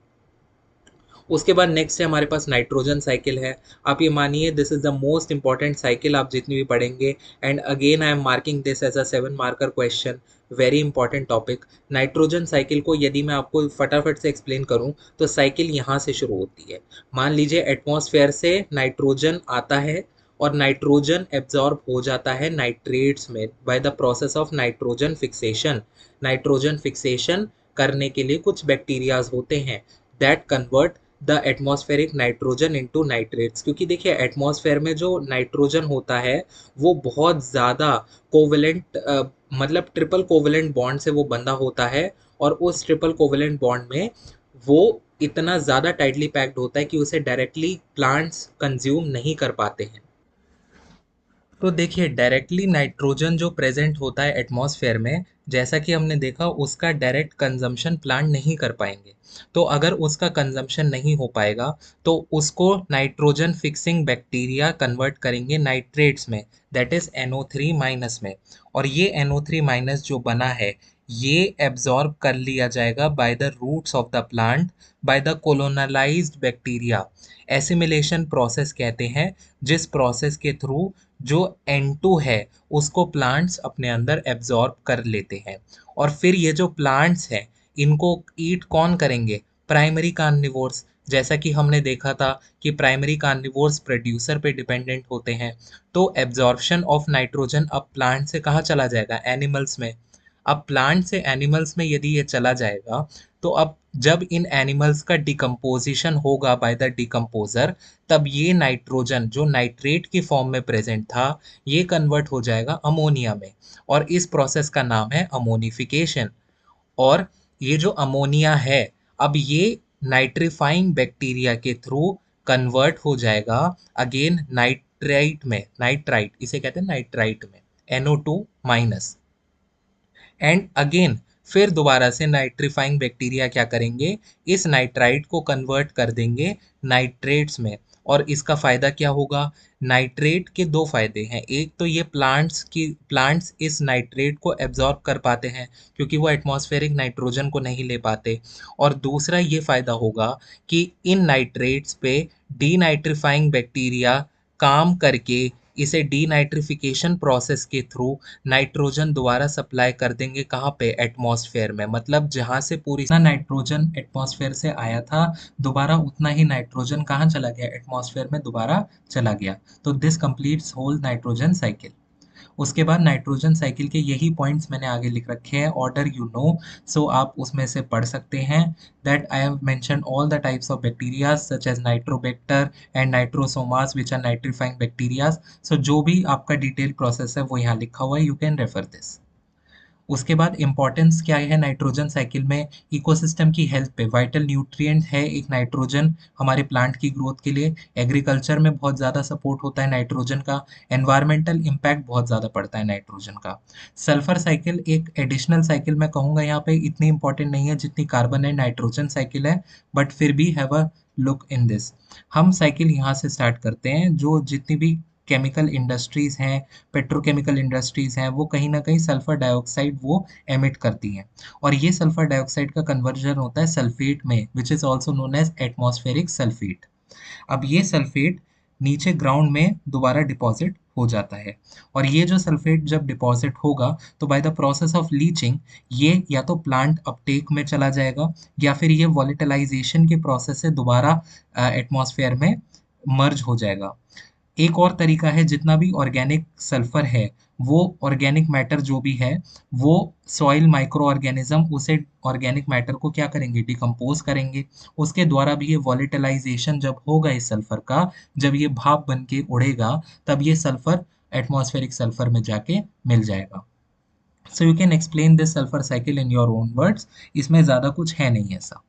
उसके बाद नेक्स्ट है हमारे पास नाइट्रोजन साइकिल है। आप ये मानिए this is the most important cycle आप जितनी भी पढ़ेंगे, and again I am marking this as a 7 marker question, very important topic. Nitrogen cycle को यदि मैं आपको फटाफट से एक्सप्लेन करूं तो साइकिल यहाँ से शुरू होती है। मान लीजिए एटमॉस्फेयर से नाइट्रोजन आता है और नाइट्रोजन एब्जॉर्ब हो जाता है नाइट्रेट्स में by the process of nitrogen fixation. Nitrogen fixation करने के लिए कुछ बैक्टीरियाज होते हैं that convert the atmospheric nitrogen into nitrates. क्योंकि देखिए एटमॉस्फेयर में जो नाइट्रोजन होता है वो बहुत ज़्यादा कोवेलेंट, मतलब ट्रिपल कोवेलेंट बॉन्ड से वो बंधा होता है, और उस ट्रिपल कोवेलेंट बॉन्ड में वो इतना ज़्यादा टाइटली पैक्ड होता है कि उसे डायरेक्टली प्लांट्स कंज्यूम नहीं कर पाते हैं। तो देखिए डायरेक्टली नाइट्रोजन जो प्रेजेंट होता है एटमॉस्फेयर में, जैसा कि हमने देखा उसका डायरेक्ट कंजम्पशन प्लांट नहीं कर पाएंगे। तो अगर उसका कंजम्पशन नहीं हो पाएगा तो उसको नाइट्रोजन फिक्सिंग बैक्टीरिया कन्वर्ट करेंगे नाइट्रेट्स में, दैट इज NO3- में। और ये NO3- जो बना है ये एब्जॉर्ब कर लिया जाएगा by the roots of the plant by the colonised bacteria. Assimilation process कहते हैं जिस प्रोसेस के थ्रू जो N2 है उसको प्लांट्स अपने अंदर एब्जॉर्ब कर लेते हैं। और फिर ये जो प्लांट्स हैं इनको ईट कौन करेंगे, प्राइमरी कार्निवोर्स। जैसा कि हमने देखा था कि प्राइमरी कार्निवोर्स प्रोड्यूसर पे डिपेंडेंट होते हैं, तो एब्जॉर्प्शन ऑफ नाइट्रोजन अब प्लांट से कहाँ चला जाएगा, एनिमल्स में। अब प्लांट से एनिमल्स में यदि ये चला जाएगा तो अब जब इन एनिमल्स का डिकम्पोजिशन होगा बाय द डिकम्पोजर, तब ये नाइट्रोजन जो नाइट्रेट की फॉर्म में प्रेजेंट था ये कन्वर्ट हो जाएगा अमोनिया में, और इस प्रोसेस का नाम है अमोनिफिकेशन। और ये जो अमोनिया है अब ये नाइट्रीफाइंग बैक्टीरिया के थ्रू कन्वर्ट हो जाएगा अगेन नाइट्राइट में, नाइट्राइट इसे कहते हैं नाइट्राइट में, NO2-। एंड अगेन फिर दोबारा से नाइट्रीफाइंग बैक्टीरिया क्या करेंगे, इस नाइट्राइट को कन्वर्ट कर देंगे नाइट्रेट्स में। और इसका फ़ायदा क्या होगा, नाइट्रेट के दो फायदे हैं। एक तो ये प्लांट्स इस नाइट्रेट को एब्जॉर्ब कर पाते हैं क्योंकि वो एटमॉस्फेरिक नाइट्रोजन को नहीं ले पाते। और दूसरा ये फ़ायदा होगा कि इन नाइट्रेट्स पे डीनाइट्रीफाइंग बैक्टीरिया काम करके इसे डीनाइट्रिफिकेशन प्रोसेस के थ्रू नाइट्रोजन दोबारा सप्लाई कर देंगे कहाँ पे, एटमॉस्फेयर में। मतलब जहाँ से पूरी ना नाइट्रोजन एटमॉस्फेयर से आया था दोबारा उतना ही नाइट्रोजन कहाँ चला गया, एटमॉस्फेयर में दोबारा चला गया। तो this completes whole nitrogen cycle. उसके बाद नाइट्रोजन साइकिल के यही पॉइंट्स मैंने आगे लिख रखे हैं, ऑर्डर यू नो, सो आप उसमें से पढ़ सकते हैं। That I have mention all the types of bacteria such as nitrobacter and nitrosomonas which are nitrifying bacteria. So जो भी आपका डिटेल प्रोसेस है वो यहाँ लिखा हुआ है, यू कैन रेफर दिस। उसके बाद इंपॉर्टेंस क्या है नाइट्रोजन साइकिल में, इकोसिस्टम की हेल्थ पे। वाइटल न्यूट्रिएंट है एक नाइट्रोजन हमारे प्लांट की ग्रोथ के लिए, एग्रीकल्चर में बहुत ज़्यादा सपोर्ट होता है नाइट्रोजन का, एनवायरमेंटल इम्पैक्ट बहुत ज़्यादा पड़ता है नाइट्रोजन का। सल्फर साइकिल एक एडिशनल साइकिल मैं कहूँगा, यहाँ पे इतनी इंपॉर्टेंट नहीं है जितनी कार्बन एंड नाइट्रोजन साइकिल है, बट फिर भी have a look in this. हम साइकिल यहाँ से स्टार्ट करते हैं, जो जितनी भी केमिकल इंडस्ट्रीज हैं, पेट्रोकेमिकल इंडस्ट्रीज हैं, वो कहीं ना कहीं सल्फर डाइऑक्साइड वो एमिट करती हैं। और ये सल्फर डाइऑक्साइड का कन्वर्जन होता है सल्फेट में, which is also known as atmospheric sulphate. अब ये सल्फेट नीचे ग्राउंड में दोबारा डिपॉजिट हो जाता है। और ये जो सल्फेट जब डिपॉजिट होगा तो by the process of leaching ये या तो प्लांट अपटेक में चला जाएगा या फिर ये वॉलेटिलाइजेशन के प्रोसेस से दोबारा एटमॉस्फेयर में मर्ज हो जाएगा। एक और तरीका है, जितना भी ऑर्गेनिक सल्फर है वो ऑर्गेनिक मैटर जो भी है वो सॉइल माइक्रो ऑर्गेनिज्म उसे ऑर्गेनिक मैटर को क्या करेंगे, डिकम्पोज करेंगे। उसके द्वारा भी ये वॉलेटिलाइजेशन जब होगा इस सल्फर का, जब ये भाप बन के उड़ेगा तब ये सल्फर एटमॉस्फेरिक सल्फर में जाके मिल जाएगा। सो you can explain this sulphur cycle in your own words, इसमें ज्यादा कुछ है नहीं ऐसा।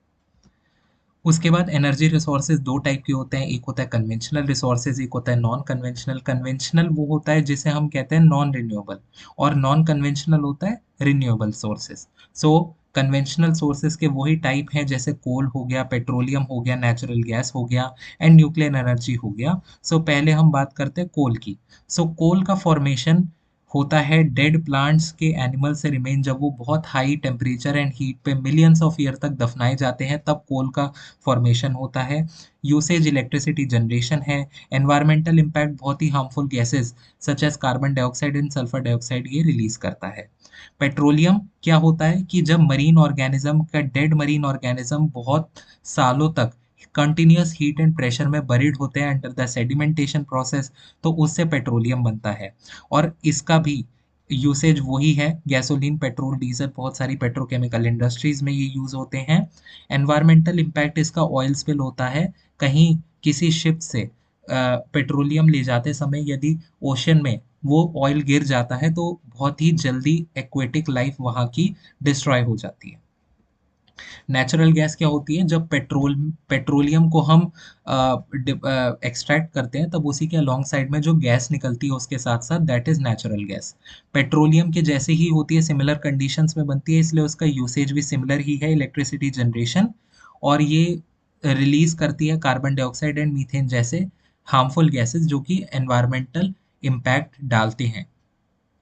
उसके बाद एनर्जी रिसोर्सेज दो टाइप के होते हैं, एक होता है कन्वेंशनल रिसोर्सेज, एक होता है नॉन कन्वेंशनल। कन्वेंशनल वो होता है जिसे हम कहते हैं नॉन रिन्यूएबल, और नॉन कन्वेंशनल होता है रिन्यूएबल सोर्सेज। सो कन्वेंशनल सोर्सेज के वही टाइप हैं जैसे कोल हो गया, पेट्रोलियम हो गया, नेचुरल गैस हो गया एंड न्यूक्लियर एनर्जी हो गया। सो पहले हम बात करते हैं कोल की। सो कोल का फॉर्मेशन होता है डेड प्लांट्स के एनिमल से रिमेन, जब वो बहुत हाई टेम्परेचर एंड हीट पे मिलियंस ऑफ ईयर तक दफनाए जाते हैं तब कोल का फॉर्मेशन होता है। यूसेज इलेक्ट्रिसिटी जनरेशन है। एनवायरमेंटल इम्पैक्ट बहुत ही harmful gases such as carbon dioxide and sulphur dioxide ये रिलीज करता है। पेट्रोलियम क्या होता है कि जब मरीन ऑर्गेनिज्म का डेड मरीन ऑर्गेनिज्म बहुत सालों तक कंटिन्यूअस हीट एंड प्रेशर में बरीड होते हैं अंडर द सेडिमेंटेशन प्रोसेस, तो उससे पेट्रोलियम बनता है। और इसका भी यूसेज वही है, गैसोलीन, पेट्रोल, डीजल, बहुत सारी पेट्रोकेमिकल इंडस्ट्रीज में ये यूज होते हैं। एनवायरमेंटल इम्पैक्ट इसका ऑयल स्पिल होता है, कहीं किसी शिप से पेट्रोलियम ले जाते समय यदि ओशन में वो ऑयल गिर जाता है तो बहुत ही जल्दी एक्वेटिक लाइफ वहाँ की डिस्ट्रॉय हो जाती है। नेचुरल गैस क्या होती है, जब पेट्रोलियम को हम एक्सट्रैक्ट करते हैं तब उसी के अलोंग साइड में जो गैस निकलती है उसके साथ साथ, that is natural gas. Petroleum के जैसे ही होती है, सिमिलर कंडीशंस में बनती है, इसलिए उसका यूसेज भी सिमिलर ही है, इलेक्ट्रिसिटी जनरेशन। और ये रिलीज करती है कार्बन डाइऑक्साइड एंड मीथेन जैसे हार्मफुल गैसेस जो कि एनवायरमेंटल इम्पैक्ट डालते हैं।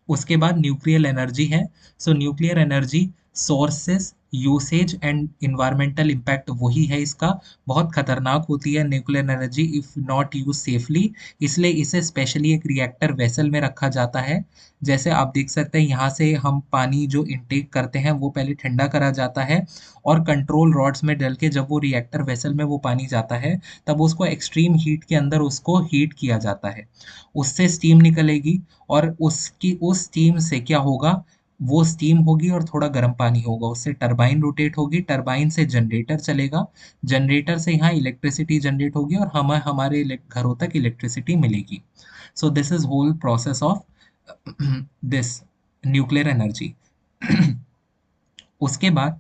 उसके बाद न्यूक्लियर एनर्जी है। सो nuclear energy sources, usage and environmental impact वही है इसका। बहुत खतरनाक होती है nuclear energy if not use safely, इसलिए इसे स्पेशली एक रिएक्टर वेसल में रखा जाता है। जैसे आप देख सकते हैं यहाँ से हम पानी जो इनटेक करते हैं वो पहले ठंडा करा जाता है और कंट्रोल रॉड्स में डल के जब वो रिएक्टर वेसल में वो पानी जाता है तब उसको एक्सट्रीम हीट के अंदर उसको हीट किया जाता है, उससे स्टीम निकलेगी। और उसकी उस स्टीम से क्या होगा, वो स्टीम होगी और थोड़ा गर्म पानी होगा, उससे टरबाइन रोटेट होगी, टरबाइन से जनरेटर चलेगा, जनरेटर से यहाँ इलेक्ट्रिसिटी जनरेट होगी और हमारे घरों तक इलेक्ट्रिसिटी मिलेगी। So this is whole process of this nuclear energy. उसके बाद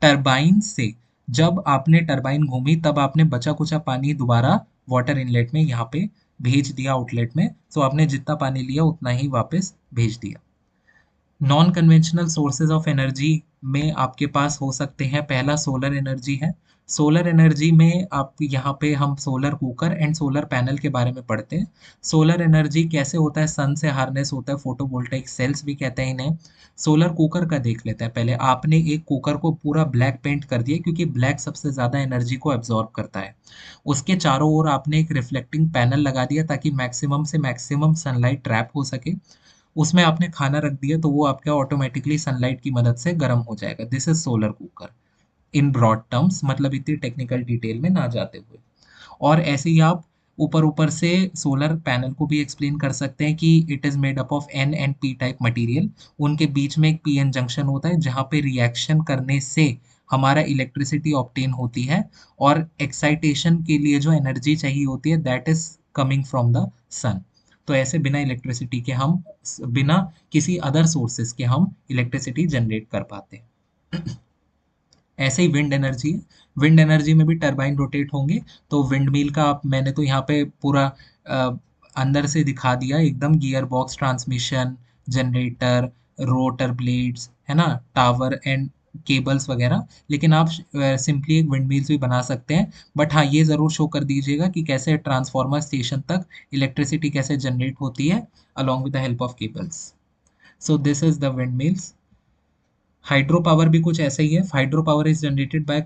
टरबाइन से जब आपने टरबाइन घूमी तब आपने बचा कुचा पानी दोबारा वाटर इनलेट में यहाँ पे भेज दिया आउटलेट में, तो आपने जितना पानी लिया उतना ही वापस भेज दिया। Non conventional sources of energy में आपके पास हो सकते हैं, पहला सोलर एनर्जी है। सोलर एनर्जी में आप यहाँ पे हम solar cooker and solar panel के बारे में पढ़ते हैं। सोलर एनर्जी कैसे होता है, सन से हार्नेस होता है, फोटोवोल्टाइक सेल्स भी कहते हैं इन्हें। सोलर कुकर का देख लेते हैं पहले। आपने एक कुकर को पूरा ब्लैक पेंट कर दिया क्योंकि ब्लैक सबसे ज्यादा एनर्जी को एब्जॉर्ब करता है। उसके चारों ओर आपने एक रिफ्लेक्टिंग पैनल लगा दिया ताकि मैक्सिमम से मैक्सिमम सनलाइट ट्रैप हो सके। उसमें आपने खाना रख दिया तो वो आपका ऑटोमेटिकली सनलाइट की मदद से गर्म हो जाएगा। This is solar cooker in broad terms, मतलब इतनी टेक्निकल डिटेल में ना जाते हुए। और ऐसे ही आप ऊपर ऊपर से सोलर पैनल को भी एक्सप्लेन कर सकते हैं कि it is made up of N and P type material. उनके बीच में एक पी एन जंक्शन होता है जहाँ पे रिएक्शन करने से हमारा इलेक्ट्रिसिटी ऑब्टेन होती है, और एक्साइटेशन के लिए जो एनर्जी चाहिए होती है that is coming from the sun. तो ऐसे बिना इलेक्ट्रिसिटी के हम, बिना किसी अदर सोर्सेस के हम इलेक्ट्रिसिटी जनरेट कर पाते हैं। ऐसे ही विंड एनर्जी है। विंड एनर्जी में भी टरबाइन रोटेट होंगे, तो विंड मिल का मैंने तो यहाँ पे पूरा अ, अंदर से दिखा दिया एकदम, gear box, transmission, generator, rotor blades, है ना, टावर एंड केबल्स वगैरह। लेकिन आप सिंपली एक विंड मिल्स भी बना सकते हैं, बट हाँ ये ज़रूर शो कर दीजिएगा कि कैसे ट्रांसफार्मर स्टेशन तक इलेक्ट्रिसिटी कैसे जनरेट होती है along with the help of cables. So this is the wind mills. Hydro power भी कुछ ऐसा ही है। Hydro power is generated by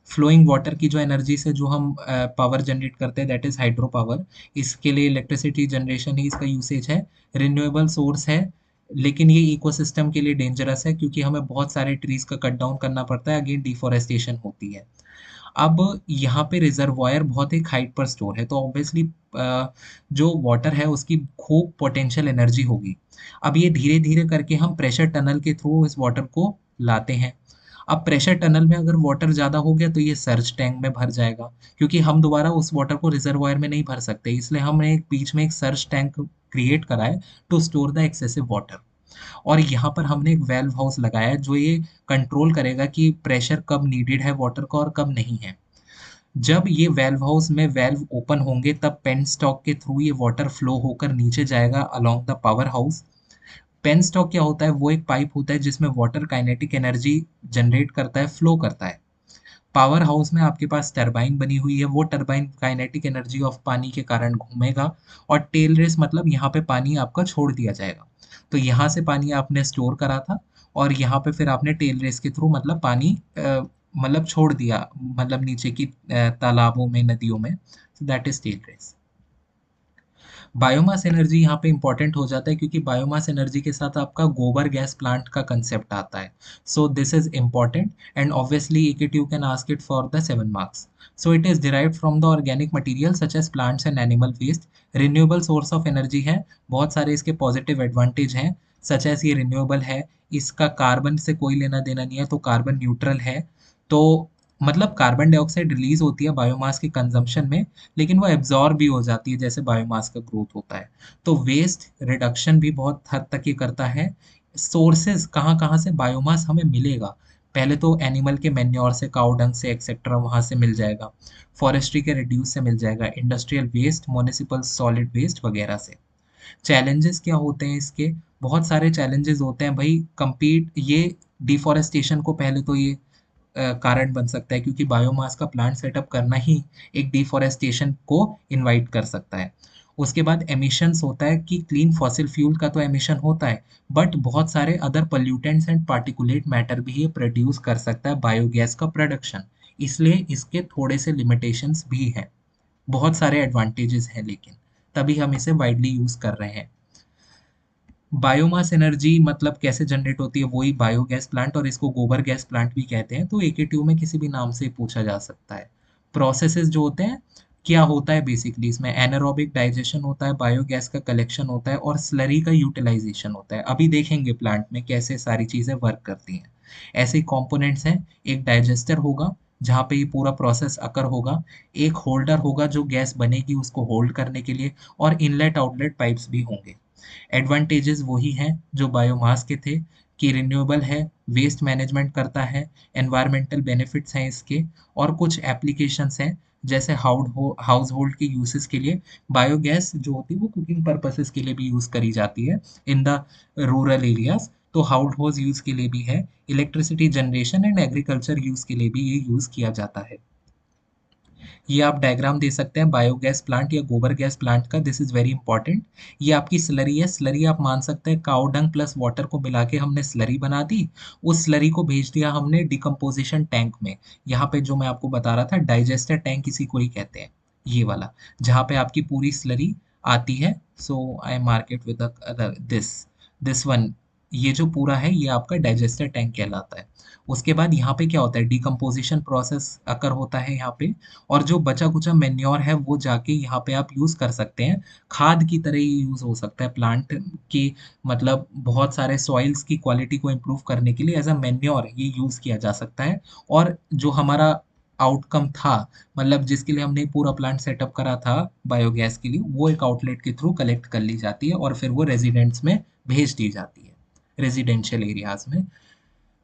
flowing water की जो एनर्जी से जो हम पावर जनरेट करते हैं दैट इज हाइड्रो पावर। इसके लिए इलेक्ट्रिसिटी जनरेशन ही इसका यूसेज है। रिन्यूएबल सोर्स है, लेकिन ये इकोसिस्टम के लिए डेंजरस है क्योंकि हमें बहुत सारे ट्रीज का कट डाउन करना पड़ता है, अगेन डिफोरेस्टेशन होती है। अब यहाँ पे रिजर्वायर बहुत एक हाइट पर स्टोर है, तो ऑब्वियसली जो वाटर है उसकी खूब पोटेंशियल एनर्जी होगी। अब ये धीरे धीरे करके हम प्रेशर टनल के थ्रू इस वाटर को लाते हैं। अब प्रेशर टनल में अगर वाटर ज़्यादा हो गया तो ये सर्ज टैंक में भर जाएगा, क्योंकि हम दोबारा उस वाटर को रिजर्वायर में नहीं भर सकते, इसलिए हमने एक बीच में एक सर्ज टैंक क्रिएट करा है to store the excessive water. और यहाँ पर हमने एक वेल्व हाउस लगाया है जो ये कंट्रोल करेगा कि प्रेशर कब नीडेड है वाटर का और कब नहीं है। जब ये वेल्व हाउस में वेल्व ओपन होंगे तब पेन स्टॉक के थ्रू ये वाटर फ्लो होकर नीचे जाएगा along the power house. Penstock क्या होता है, वो एक पाइप होता है जिसमें वाटर काइनेटिक एनर्जी जनरेट करता है, फ्लो करता है। पावर हाउस में आपके पास टरबाइन बनी हुई है, वो टरबाइन काइनेटिक एनर्जी ऑफ पानी के कारण घूमेगा, और टेल रेस मतलब यहाँ पे पानी आपका छोड़ दिया जाएगा। तो यहाँ से पानी आपने स्टोर करा था और यहाँ पे फिर आपने टेल रेस के थ्रू मतलब पानी मतलब छोड़ दिया, मतलब नीचे की तालाबों में, नदियों में। That is tail race. Biomass energy यहाँ पे इंपॉर्टेंट हो जाता है क्योंकि बायोमास एनर्जी के साथ आपका गोबर गैस प्लांट का कंसेप्ट आता है। So this is important and obviously you can ask it for the 7 marks. So it is derived from the organic material such as plants and animal waste. Renewable source of energy है, बहुत सारे इसके पॉजिटिव एडवांटेज हैं, सच एज ये रिन्यूएबल है, इसका कार्बन से कोई लेना देना नहीं है, तो कार्बन न्यूट्रल है। तो मतलब कार्बन डाइऑक्साइड रिलीज होती है बायोमास के कंजम्पशन में, लेकिन वो एब्जॉर्ब भी हो जाती है जैसे बायोमास का ग्रोथ होता है। तो वेस्ट रिडक्शन भी बहुत हद तक ये करता है। सोर्सेज कहाँ कहाँ से बायोमास हमें मिलेगा, पहले तो एनिमल के मेन्योर से, काउ डंग से एक्सेट्रा वहां से मिल जाएगा, फॉरेस्ट्री के रिड्यूस से मिल जाएगा, industrial waste, municipal solid waste वगैरह से। चैलेंजेस क्या होते हैं इसके, बहुत सारे चैलेंजेस होते हैं भाई। कंपीट ये डिफॉरेस्टेशन को पहले तो ये कारण बन सकता है क्योंकि बायोमास का प्लांट सेटअप करना ही एक डिफॉरेस्टेशन को इनवाइट कर सकता है। उसके बाद एमिशंस होता है कि क्लीन फॉसिल फ्यूल का तो एमिशन होता है, बट बहुत सारे other pollutants and particulate matter भी ये प्रोड्यूस कर सकता है बायोगैस का प्रोडक्शन, इसलिए इसके थोड़े से लिमिटेशंस भी हैं। बहुत सारे एडवांटेजेस हैं लेकिन तभी हम इसे वाइडली यूज कर रहे हैं। बायोमास एनर्जी मतलब कैसे जनरेट होती है, वही बायोगैस प्लांट, और इसको गोबर गैस प्लांट भी कहते हैं, तो AKTU में किसी भी नाम से पूछा जा सकता है। प्रोसेसेस जो होते हैं, क्या होता है बेसिकली इसमें, एनारोबिक डाइजेशन होता है, बायोगैस का कलेक्शन होता है और स्लरी का यूटिलाइजेशन होता है। अभी देखेंगे प्लांट में कैसे सारी चीजें वर्क करती हैं। ऐसे कंपोनेंट्स हैं, एक डाइजेस्टर होगा जहाँ पे ये पूरा प्रोसेस अकर होगा, एक होल्डर होगा जो गैस बनेगी उसको होल्ड करने के लिए, और इनलेट आउटलेट पाइप्स भी होंगे। एडवांटेजेस वही हैं जो बायोमास के थे कि रिन्यूएबल है, वेस्ट मैनेजमेंट करता है, एनवायरमेंटल बेनिफिट्स हैं इसके, और कुछ एप्लीकेशंस हैं जैसे हाउस होल्ड के यूसेस के लिए। बायोगैस जो होती है वो कुकिंग पर्पसेस के लिए भी यूज करी जाती है इन द रूरल एरियाज, तो हाउस होल्ड यूज के लिए भी है, electricity generation and agriculture use के लिए भी ये यूज किया जाता है। ये आप डायग्राम दे सकते हैं बायोगैस प्लांट या गोबर गैस प्लांट का, दिस इज वेरी इंपॉर्टेंट। ये आपकी स्लरी है, स्लरी आप मान सकते हैं काउ डंग प्लस वाटर को मिला के हमने स्लरी बना दी, उस स्लरी को भेज दिया हमने डिकम्पोजिशन टैंक में। यहाँ पे जो मैं आपको बता रहा था डाइजेस्टर टैंक इसी को ही कहते हैं, ये वाला, जहाँ पे आपकी पूरी स्लरी आती है। So I mark it with this this one, ये जो पूरा है ये आपका डाइजेस्टर टैंक कहलाता है। उसके बाद यहाँ पे क्या होता है, डिकम्पोजिशन प्रोसेस अकर होता है यहाँ पे, और जो बचा कुचा मेन्योर है वो जाके यहाँ पे आप यूज कर सकते हैं, खाद की तरह ही यूज हो सकता है प्लांट की, मतलब बहुत सारे सॉइल्स की क्वालिटी को इम्प्रूव करने के लिए एज अ मेन्योर ये यूज किया जा सकता है। और जो हमारा आउटकम था, मतलब जिसके लिए हमने पूरा प्लांट सेटअप करा था बायोगैस के लिए, वो एक आउटलेट के थ्रू कलेक्ट कर ली जाती है और फिर वो रेजिडेंट्स में भेज दी जाती है, रेजिडेंशियल एरियाज में।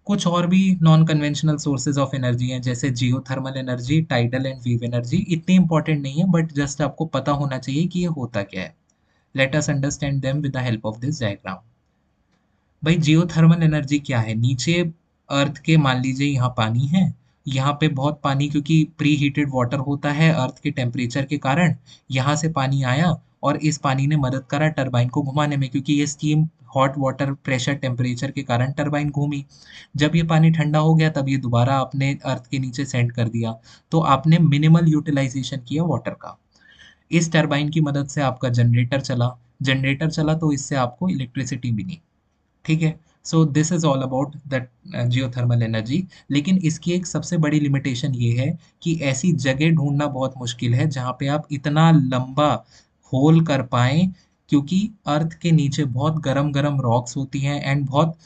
कुछ और भी non conventional sources of energy हैं जैसे geothermal energy, tidal and wave energy, इतनी इंपॉर्टेंट नहीं है बट जस्ट आपको पता होना चाहिए कि ये होता क्या है। Let us understand them with the help of this diagram. भाई जियोथर्मल एनर्जी क्या है, नीचे अर्थ के मान लीजिए यहाँ पानी है, यहाँ पे बहुत पानी क्योंकि प्री हीटेड वाटर होता है अर्थ के टेम्परेचर के कारण, यहाँ से पानी आया और इस पानी ने मदद करा टरबाइन को घुमाने में क्योंकि ये steam hot water pressure temperature के कारण टरबाइन घूमी। जब ये पानी ठंडा हो गया तब ये दोबारा आपने अर्थ के नीचे सेंड कर दिया। तो आपने मिनिमल यूटिलाइजेशन किया वाटर का। इस टरबाइन की मदद से आपका जनरेटर चला तो इससे आपको इलेक्ट्रिसिटी मिली। ठीक है। So this is all about the geothermal energy. लेकिन इसकी एक सबसे बड़ी लिमिटेशन ये है कि ऐसी जगह ढूंढना बहुत मुश्किल है जहाँ पे आप इतना लंबा होल कर पाएं, क्योंकि अर्थ के नीचे बहुत गरम गरम रॉक्स होती हैं एंड बहुत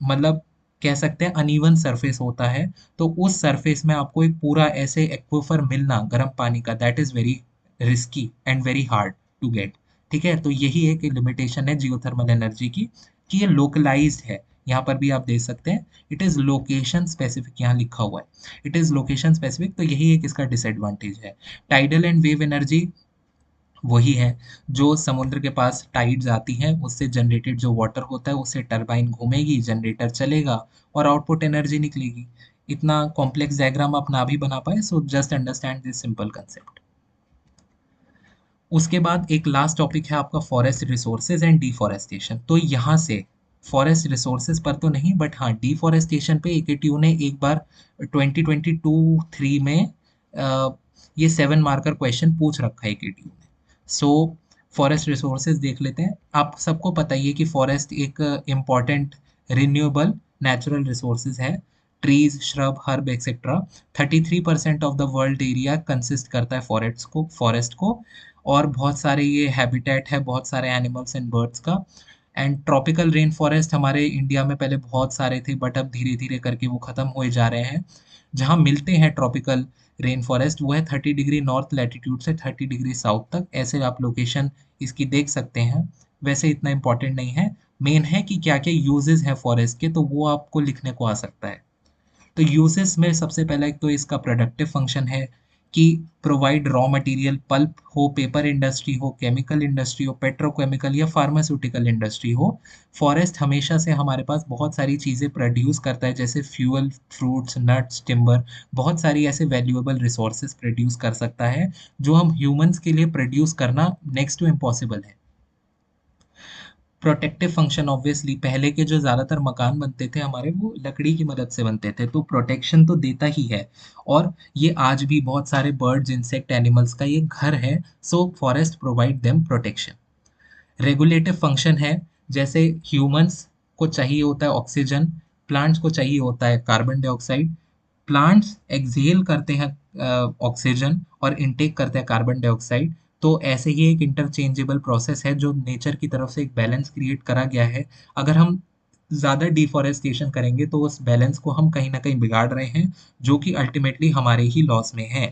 मतलब कह सकते हैं अनइवन सरफेस होता है। तो उस सरफेस में आपको एक पूरा ऐसे एक्विफर मिलना गर्म पानी का, that is very risky and very hard to get. ठीक है। तो यही एक लिमिटेशन है जियोथर्मल एनर्जी की, कि ये लोकलाइज्ड है। यहाँ पर भी आप देख सकते हैं इट इज लोकेशन स्पेसिफिक, यहाँ लिखा हुआ है इट इज लोकेशन स्पेसिफिक। तो यही एक इसका डिसएडवांटेज है। टाइडल एंड वेव एनर्जी वही है, जो समुद्र के पास टाइड्स आती हैं उससे जनरेटेड जो वाटर होता है उससे टरबाइन घूमेगी, जनरेटर चलेगा और आउटपुट एनर्जी निकलेगी। इतना कॉम्प्लेक्स डायग्राम आप ना भी बना पाए, so just understand this simple concept. उसके बाद एक लास्ट टॉपिक है आपका फॉरेस्ट रिसोर्सेज एंड डिफॉरेस्टेशन। तो यहाँ से फॉरेस्ट रिसोर्सेज पर तो नहीं, बट हाँ डिफॉरेस्टेशन पे एकेटीयू ने एक बार 2022-3 में ये 7 मार्कर क्वेश्चन पूछ रखा है एकेटीयू ने। सो फॉरेस्ट रिसोर्सेज देख लेते हैं। आप सबको पता ही है कि फॉरेस्ट एक इम्पॉर्टेंट रिन्यूएबल नेचुरल रिसोर्सेज है। Trees, shrub, herb etcetera 33% of the world area consist करता है फॉरेस्ट को। और बहुत सारे ये हैबिटेट है बहुत सारे एनिमल्स एंड बर्ड्स का। एंड ट्रॉपिकल रेन फॉरेस्ट हमारे इंडिया में पहले बहुत सारे थे, बट अब धीरे धीरे करके वो खत्म हुए जा रहे हैं। जहाँ मिलते हैं ट्रॉपिकल रेन फॉरेस्ट वो है 30 डिग्री नॉर्थ लैटिट्यूड से 30 डिग्री साउथ तक। ऐसे आप लोकेशन इसकी देख सकते हैं। वैसे इतना इंपॉर्टेंट नहीं है, मेन है कि क्या क्या यूजेस हैं फॉरेस्ट के, तो वो आपको लिखने को आ सकता है। तो यूसेस में सबसे पहला एक तो इसका प्रोडक्टिव फंक्शन है कि प्रोवाइड रॉ मटेरियल, पल्प हो, पेपर इंडस्ट्री हो, केमिकल इंडस्ट्री हो, पेट्रोकेमिकल या फार्मास्यूटिकल इंडस्ट्री हो। फॉरेस्ट हमेशा से हमारे पास बहुत सारी चीज़ें प्रोड्यूस करता है, जैसे फ्यूल, फ्रूट्स, नट्स, टिम्बर। बहुत सारी ऐसे वैल्यूएबल रिसोर्सेज प्रोड्यूस कर सकता है जो हम ह्यूमंस के लिए प्रोड्यूस करना नेक्स्ट टू इम्पॉसिबल है। प्रोटेक्टिव फंक्शन, ऑब्वियसली पहले के जो ज़्यादातर मकान बनते थे हमारे वो लकड़ी की मदद से बनते थे, तो प्रोटेक्शन तो देता ही है। और ये आज भी बहुत सारे बर्ड्स, इंसेक्ट, एनिमल्स का ये घर है। So forest provide them protection. Regulative function है, जैसे ह्यूमंस को चाहिए होता है ऑक्सीजन, प्लांट्स को चाहिए होता है कार्बन डाइऑक्साइड। प्लांट्स एक्सहेल करते हैं ऑक्सीजन और इनटेक करते हैं कार्बन डाइऑक्साइड। तो ऐसे ही एक इंटरचेंजेबल प्रोसेस है जो नेचर की तरफ से एक बैलेंस क्रिएट करा गया है। अगर हम ज़्यादा डिफॉरेस्टेशन करेंगे तो उस बैलेंस को हम कहीं ना कहीं बिगाड़ रहे हैं, जो कि अल्टीमेटली हमारे ही लॉस में है।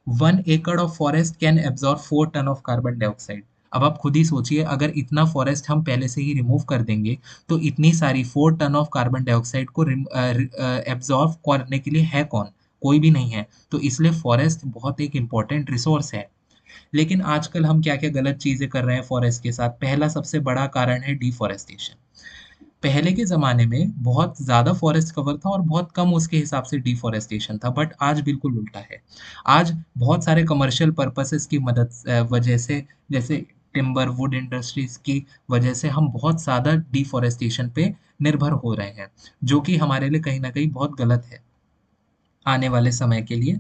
1 एकड़ of forest can absorb 4 ton of carbon dioxide. अब आप खुद ही सोचिए, अगर इतना फॉरेस्ट हम पहले से ही रिमूव कर देंगे तो इतनी सारी 4 टन ऑफ कार्बन डाइऑक्साइड को एब्जॉर्ब करने के लिए है कौन? कोई भी नहीं है। तो इसलिए फॉरेस्ट बहुत एक इम्पॉर्टेंट रिसोर्स है। लेकिन आजकल हम क्या क्या गलत चीजें कर रहे हैं फॉरेस्ट के साथ। पहला सबसे बड़ा कारण है डिफॉरेस्टेशन। पहले के ज़माने में बहुत ज़्यादा फॉरेस्ट कवर था और बहुत कम उसके हिसाब से डिफॉरेस्टेशन था, बट आज बिल्कुल उल्टा है। आज बहुत सारे कमर्शियल पर्पसेस की वजह से, जैसे टिम्बर, वुड इंडस्ट्रीज की वजह से हम बहुत ज़्यादा डिफॉरेस्टेशन पे निर्भर हो रहे हैं, जो कि हमारे लिए कहीं ना कहीं बहुत गलत है आने वाले समय के लिए।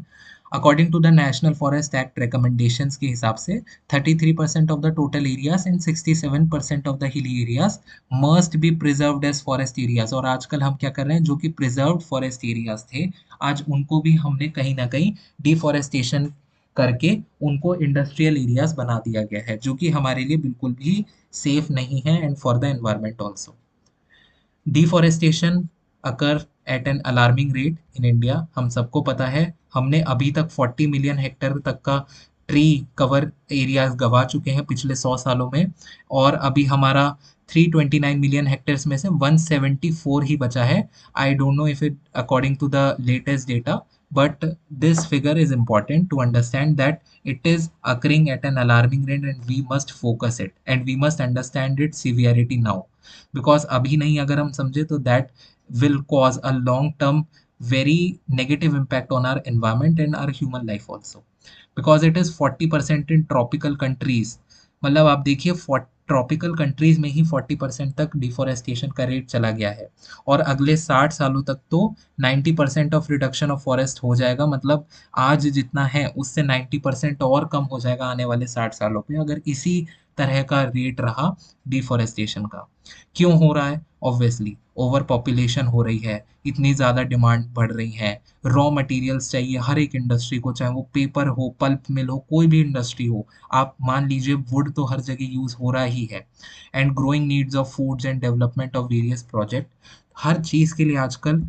According to the national forest act recommendations के हिसाब से 33% of the total areas and 67% of the hilly areas must be preserved as forest areas. और आजकल हम क्या कर रहे हैं, जो कि प्रिजर्व्ड फॉरेस्ट एरियाज थे, आज उनको भी हमने कहीं ना कहीं डिफॉरेस्टेशन करके उनको इंडस्ट्रियल एरियाज बना दिया गया है, जो कि हमारे लिए बिल्कुल भी सेफ नहीं है and for the environment also. Deforestation occur at an alarming rate in India. हम सबको पता है हमने अभी तक 40 मिलियन हेक्टेयर तक का ट्री कवर एरियाज गवा चुके हैं पिछले 100 सालों में। और अभी हमारा 329 मिलियन हेक्टेयर्स में से 174 ही बचा है। I don't know if it according to the latest data, but this figure is important to understand that it is occurring at an alarming rate and we must focus it and we must understand its severity now, because अभी नहीं अगर हम समझे तो that will cause a long term very negative impact on our environment and our human life also, because it is 40% in tropical countries। मतलब आप देखिए ट्रॉपिकल कंट्रीज में ही 40% तक डिफोरेस्टेशन का रेट चला गया है, और अगले 60 सालों तक तो 90% ऑफ रिडक्शन ऑफ फॉरेस्ट हो जाएगा। मतलब आज जितना है उससे 90% और कम हो जाएगा आने वाले 60 सालों पे, अगर इसी तरह का रेट रहा डिफोरेस्टेशन का। क्यों हो रहा है? ऑब्वियसली ओवर पॉपुलेशन हो रही है, इतनी ज़्यादा डिमांड बढ़ रही है, रॉ मटेरियल्स चाहिए हर एक इंडस्ट्री को, चाहे वो पेपर हो, पल्प मिल हो, कोई भी इंडस्ट्री हो। आप मान लीजिए वुड तो हर जगह यूज़ हो रहा ही है। And growing needs of foods and development of various project, हर चीज़ के लिए आजकल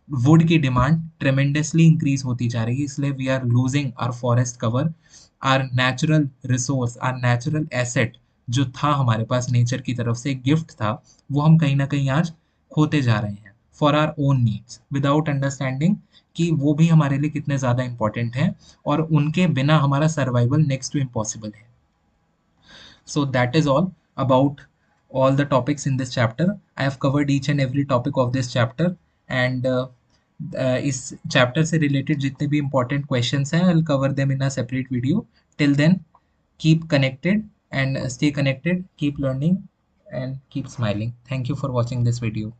वुड की डिमांड ट्रेमेंडसली इंक्रीज होती जा रही है। इसलिए we are losing our forest cover, our natural resource, our natural asset जो था हमारे पास, नेचर की तरफ से एक गिफ्ट था, वो हम कहीं ना कहीं आज खोते जा रहे हैं for our own needs, without understanding कि वो भी हमारे लिए कितने ज़्यादा इंपॉर्टेंट हैं, और उनके बिना हमारा सर्वाइवल नेक्स्ट टू इम्पॉसिबल है। So that is all about all the topics in this chapter. I have covered each and every topic of this chapter, and इस chapter से related जितने भी important questions हैं, I'll cover them in a separate video. Till then, keep connected and stay connected, keep learning and keep smiling. Thank you for watching this video.